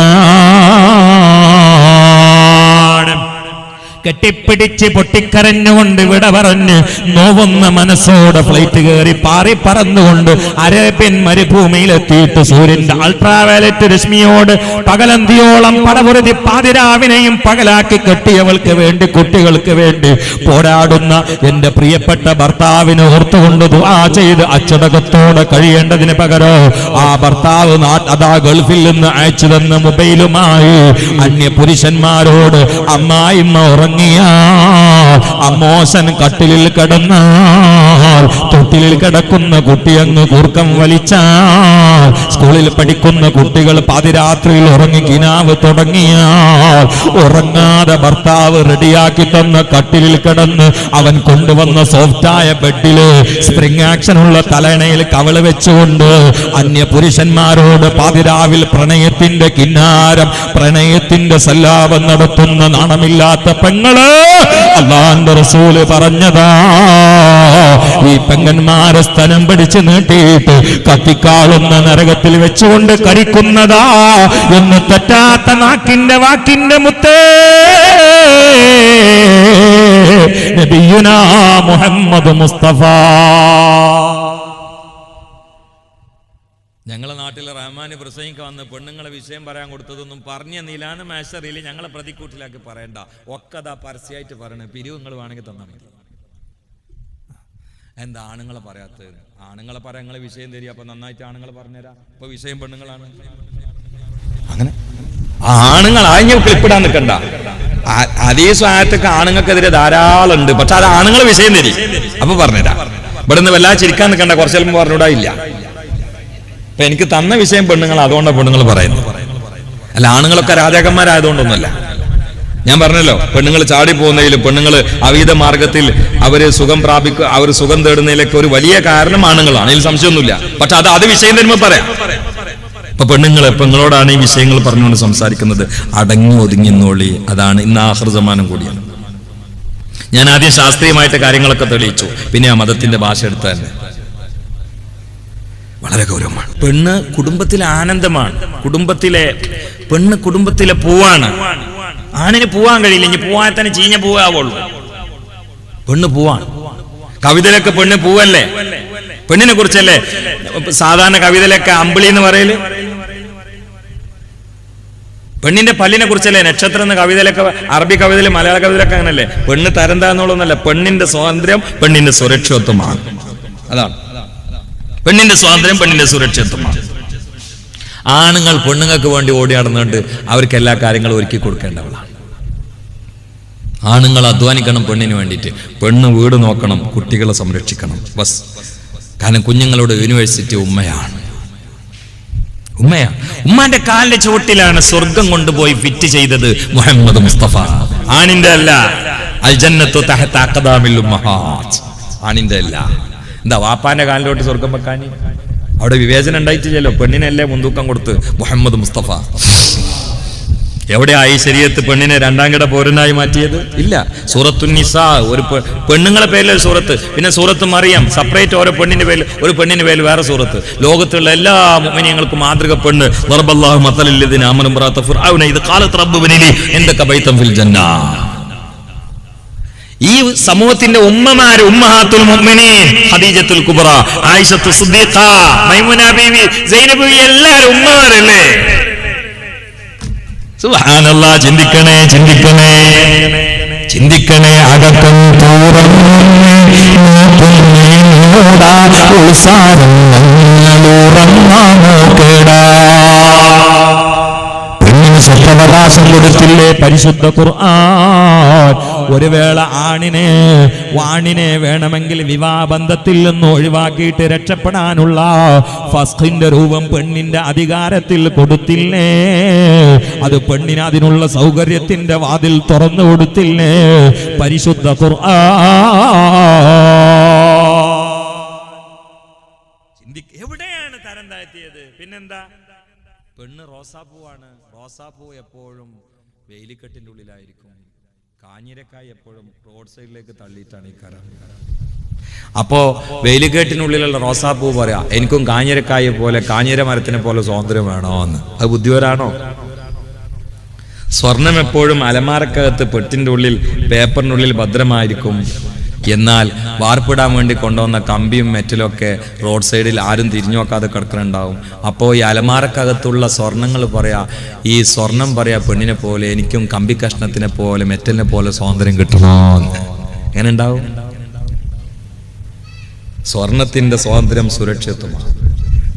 കെട്ടിപ്പിടിച്ച് പൊട്ടിക്കരഞ്ഞുകൊണ്ട് വിട പറഞ്ഞ് നോവുന്ന മനസ്സോടെ ഫ്ലൈറ്റ് കയറി പാറി പറന്നുകൊണ്ട് അറേബ്യൻ മരുഭൂമിയിലെത്തിയിട്ട് സൂര്യന്റെ അൾട്രാവയലറ്റ് രശ്മിയോട് പകലന്തിയോളം പടപുരതി പാതിരാവിനെയും പകലാക്കി കെട്ടിയവൾക്ക് വേണ്ടി, കുട്ടികൾക്ക് വേണ്ടി പോരാടുന്ന എന്റെ പ്രിയപ്പെട്ട ഭർത്താവിനെ ഓർത്തുകൊണ്ട് ദുആ ചെയ്ത് അച്ചടക്കത്തോടെ കഴിയേണ്ടതിന് പകരം ആ ഭർത്താവ് അതാ ഗൾഫിൽ നിന്ന് അയച്ചു തന്ന മൊബൈലുമായി അന്യ പുരുഷന്മാരോട് അമ്മായിമ്മ ഉറങ്ങി അമ്മോശൻ കട്ടിലിൽ കിടന്നാൽ തൊട്ടിലിൽ കിടക്കുന്ന കുട്ടി അങ്ങ് കൂർക്കം വലിച്ചാൽ സ്കൂളിൽ പഠിക്കുന്ന കുട്ടികൾ പാതിരാത്രിയിൽ ഉറങ്ങി കിനാവ് തുടങ്ങിയാൽ ഉറങ്ങാതെ ഭർത്താവ് റെഡിയാക്കി തന്ന കട്ടിലിൽ കിടന്ന് അവൻ കൊണ്ടുവന്ന സോഫ്റ്റായ ബെഡില് സ്പ്രിംഗ് ആക്ഷനുള്ള തലയണയിൽ കവള് വെച്ചുകൊണ്ട് അന്യ പുരുഷന്മാരോട് പാതിരാവിൽ പ്രണയത്തിന്റെ കിന്നാരം, പ്രണയത്തിന്റെ സല്ലാപം നടത്തുന്ന നാണമില്ലാത്ത പെങ്ങള് അല്ലാഹുവിന്റെ റസൂല് പറഞ്ഞതാ, ഈ പെങ്ങന്മാരെ സ്ഥലം പിടിച്ച് നീട്ടിയിട്ട് കത്തിക്കാളുന്ന നരകത്തിൽ വെച്ചുകൊണ്ട് കരിക്കുന്നതാ എന്ന് തെറ്റാത്ത നാക്കിന്റെ വാക്കിന്റെ മുത്തേ നബിയുനാ മുഹമ്മദ് മുസ്തഫ. ഞങ്ങളെ നാട്ടിലെ റഹ്മാന് പ്രസംഗിക്കാൻ വന്ന് പെണ്ണുങ്ങളെ വിഷയം പറയാൻ കൊടുത്തതൊന്നും പറഞ്ഞ നീലാണ് മാഷറിയിൽ ഞങ്ങളെ പ്രതിക്കൂട്ടിലാക്കി പറയണ്ട, ഒക്കെ അതാ പരസ്യമായിട്ട് പറയണേ, പിരിവ് നിങ്ങൾ വേണമെങ്കിൽ തന്നാൽ മതി. എന്താ ആണുങ്ങളെ പറയാത്തത്? ആണുങ്ങളെ പറയാൻ നിങ്ങളെ വിഷയം തരിക, അപ്പൊ നന്നായിട്ട് ആണുങ്ങൾ പറഞ്ഞുതരാം. ഇപ്പൊ വിഷയം പെണ്ണുങ്ങളാണ്. അങ്ങനെ ആണുങ്ങൾ ആഞ്ഞ ക്ലിപ്പിടാൻ നിൽക്കണ്ട. അതേ സ്വായത്തൊക്കെ ആണുങ്ങൾക്കെതിരെ ധാരാളം ഉണ്ട്, പക്ഷെ അത് ആണുങ്ങളെ വിഷയം തരി, അപ്പൊ പറഞ്ഞുതരാം. ഇവിടെ നിന്ന് വല്ലാതെ ചിരിക്കാൻ നിൽക്കണ്ട, കുറച്ചു ചിലപ്പോൾ പറഞ്ഞൂടാ ഇല്ല. അപ്പൊ എനിക്ക് തന്ന വിഷയം പെണ്ണുങ്ങൾ, അതുകൊണ്ടാണ് പെണ്ണുങ്ങൾ പറയുന്നത്. അല്ല, ആണുങ്ങളൊക്കെ രാജാക്കന്മാരായതുകൊണ്ടൊന്നുമല്ല. ഞാൻ പറഞ്ഞല്ലോ, പെണ്ണുങ്ങൾ ചാടി പോകുന്നതിലും പെണ്ണുങ്ങൾ അവീത മാർഗത്തിൽ അവര് സുഖം പ്രാപിക്കുക, അവർ സുഖം തേടുന്നതിലൊക്കെ ഒരു വലിയ കാരണം ആണുങ്ങളാണ്, അതിൽ സംശയമൊന്നുമില്ല. പക്ഷെ അത് വിഷയം തരുമ്പോൾ പറയാം. ഇപ്പൊ പെണ്ണുങ്ങളോടാണ് ഈ വിഷയങ്ങൾ പറഞ്ഞുകൊണ്ട് സംസാരിക്കുന്നത്. അടങ്ങി ഒതുങ്ങിന്നോളി, അതാണ് ഇന്ന് ആഖിർ സമാനം കൂടിയാണ്. ഞാൻ ആദ്യം ശാസ്ത്രീയമായിട്ട് കാര്യങ്ങളൊക്കെ തെളിയിച്ചു, പിന്നെ ആ മതത്തിന്റെ ഭാഷ എടുത്ത തന്നെ വളരെ ഗൗരവമാണ്. പെണ്ണ് കുടുംബത്തിലെ ആനന്ദമാണ്, പെണ്ണ് കുടുംബത്തിലെ പൂവാണ്. ആണിന് പോവാൻ കഴിയില്ല, ഇനി പോവാൻ തന്നെ ചീഞ്ഞ പൂവാവുള്ളൂ. പെണ്ണ് പൂവാണ്. കവിതയിലൊക്കെ പെണ്ണ് പൂവല്ലേ, പെണ്ണിനെ കുറിച്ചല്ലേ സാധാരണ കവിതയിലൊക്കെ അമ്പിളി എന്ന് പറയല്. പെണ്ണിന്റെ പല്ലിനെ കുറിച്ചല്ലേ നക്ഷത്രം എന്ന കവിതയിലൊക്കെ, അറബി കവിതയിലും മലയാള കവിതയിലൊക്കെ അങ്ങനല്ലേ. പെണ്ണ് തരംതാന്നുള്ളതൊന്നല്ല, പെണ്ണിന്റെ സ്വാതന്ത്ര്യം, പെണ്ണിന്റെ സുരക്ഷിതത്വമാണ്. അതാണ് പെണ്ണിന്റെ സ്വാതന്ത്ര്യം, പെണ്ണിന്റെ സുരക്ഷിതത്വമാണ്. ആണുങ്ങൾ പെണ്ണുങ്ങൾക്ക് വേണ്ടി ഓടി നടന്നുകൊണ്ട് അവർക്ക് എല്ലാ കാര്യങ്ങളും ഒരുക്കി കൊടുക്കേണ്ടവളാണ്. ആണുങ്ങൾ അധ്വാനിക്കണം പെണ്ണിന് വേണ്ടിയിട്ട്. പെണ്ണ് വീട് നോക്കണം, കുട്ടികളെ സംരക്ഷിക്കണം, ബസ്. കാരണം കുഞ്ഞുങ്ങളുടെ യൂണിവേഴ്സിറ്റി ഉമ്മയാണ്. ഉമ്മാന്റെ കാലിന്റെ ചുവട്ടിലാണ് സ്വർഗം കൊണ്ടുപോയി ഫിറ്റ് ചെയ്തത് മുഹമ്മദ് മുസ്തഫ. ആണിന്റെ അല്ല. അൽ ജന്നത്തു തഹത അഖദാമിൽ ഉമ്മഹാത്ത്. ആണിന്റെ അല്ല. എന്താ വാപ്പാന്റെ കാലിലോട്ട് സ്വർഗം വെക്കാൻ? അവിടെ വിവേചനം ഉണ്ടായിട്ടില്ലല്ലോ. പെണ്ണിനല്ലേ മുൻതൂക്കം കൊടുത്ത് മുഹമ്മദ് മുസ്തഫ. എവിടെയായി ശരീഅത്ത് പെണ്ണിനെ രണ്ടാം കിട പൗരനായി മാറ്റിയത്? ഇല്ല. സൂറത്തുൻ നിസാ ഒരു പെണ്ണുങ്ങളെ പേരിൽ സൂറത്ത്, പിന്നെ സൂറത്ത് മറിയം സെപ്പറേറ്റ് ഓരോ പെണ്ണിന്റെ പേരിൽ, ഒരു പെണ്ണിന്റെ പേരിൽ വേറെ സൂറത്ത്. ലോകത്തുള്ള എല്ലാ മുഅ്മിനീങ്ങൾക്കും മാതൃക പെണ്ണ്. ദറബല്ലാഹു മസലൽ ലദീന ആമനു ഇംറഅത ഫിർഔന ഇദ് ഖാലത് റബ്ബ് ഇബ്നി ലി ഇൻദക ബൈതൻ ഫിൽ ജന്ന. ഈ സമൂഹത്തിന്റെ ഉമ്മമാര്, ഉമ്മഹാത്തുൽ മുഅ്മിനീൻ, ഖദീജത്തുൽ കുബ്ര, ആയിഷത്തു സിദ്ദീഖ, മൈമുന ബീവി, സൈനബ് ബീവി, എല്ലാവരും ഉമ്മമാരല്ലേ? സുബ്ഹാനല്ലാഹ്. ചിന്തിക്കണേ, ചിന്തിക്കണേ, ചിന്തിക്കണേ. അകക്കം അവകാശം കൊടുത്തില്ലേ പരിശുദ്ധ ഖുർആൻ? ഒരു വേള ആണിനെ വേണമെങ്കിൽ വിവാഹബന്ധത്തിൽ നിന്ന് ഒഴിവാക്കിയിട്ട് രക്ഷപ്പെടാനുള്ള ഫസ്ഖിന്റെ രൂപം പെണ്ണിന്റെ അധികാരത്തിൽ കൊടുത്തില്ലേ? അത് പെണ്ണിന് അതിനുള്ള സൗകര്യത്തിന്റെ വാതിൽ തുറന്നു കൊടുത്തില്ലേ പരിശുദ്ധ ഖുർആൻ? എവിടെയാണ് തരം താഴ്ത്തിയത്? പിന്നെന്താ? പെണ്ണ് റോസാപ്പൂവാണ്. റോസാപ്പൂ എപ്പോഴും വേലിക്കെട്ടിന്റെ ഉള്ളിലായിരിക്കും. കാഞ്ഞിരക്കായ് എപ്പോഴും റോഡ് സൈഡിലേക്ക് തള്ളിയിട്ടാണ് ഈ കര. അപ്പോ വേലിക്കെട്ടിനുള്ളിലുള്ള റോസാപ്പൂ പറയാ, എനിക്കും കാഞ്ഞിരക്കായെ പോലെ, കാഞ്ഞിര മരത്തിനെ പോലെ സ്വാതന്ത്ര്യം വേണോ എന്ന്. അത് ബുദ്ധിപരാണോ? സ്വർണം എപ്പോഴും അലമാരക്കകത്ത് പെട്ടിന്റെ ഉള്ളിൽ, പേപ്പറിനുള്ളിൽ ഭദ്രമായിരിക്കും. എന്നാൽ വാർപ്പിടാൻ വേണ്ടി കൊണ്ടുവന്ന കമ്പിയും മെറ്റലൊക്കെ റോഡ് സൈഡിൽ ആരും തിരിഞ്ഞു നോക്കാതെ കിടക്കുന്നുണ്ടാവും. അപ്പോൾ ഈ അലമാരക്കകത്തുള്ള സ്വർണങ്ങൾ പറയാ, ഈ സ്വർണം പറയാ പെണ്ണിനെ പോലെ, എനിക്കും കമ്പി കഷ്ണത്തിനെ പോലെ, മെറ്റലിനെ പോലെ സ്വാതന്ത്ര്യം കിട്ടണമെന്ന്. എങ്ങനെ ഉണ്ടാവും? സ്വർണത്തിന്റെ സ്വാതന്ത്ര്യം സുരക്ഷിതത്വമാണ്,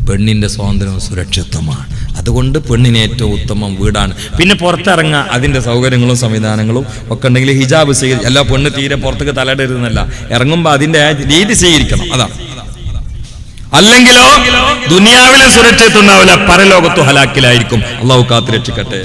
പെണ്ണിന്റെ സ്വാതന്ത്ര്യം സുരക്ഷിതത്വമാണ്. അതുകൊണ്ട് പെണ്ണിന് ഏറ്റവും ഉത്തമം വീടാണ്. പിന്നെ പുറത്തിറങ്ങാൻ അതിന്റെ സൗകര്യങ്ങളും സംവിധാനങ്ങളും ഒക്കെ ഉണ്ടെങ്കിൽ ഹിജാബ് സ്വീകരിക്കും. എല്ലാ പെണ്ണ് തീരെ പുറത്തേക്ക് തലയിടരുതെന്നല്ല, ഇറങ്ങുമ്പോൾ അതിന്റെ രീതി സ്വീകരിക്കണം. അതാണ് അല്ലെങ്കിലോ ദുനിയാവിലെ സുരക്ഷിതത്വം ഉണ്ടാവില്ല, പരലോകത്തു ഹലാക്കിലായിരിക്കും. അള്ളാഹു കാത്ത് രക്ഷിക്കട്ടെ.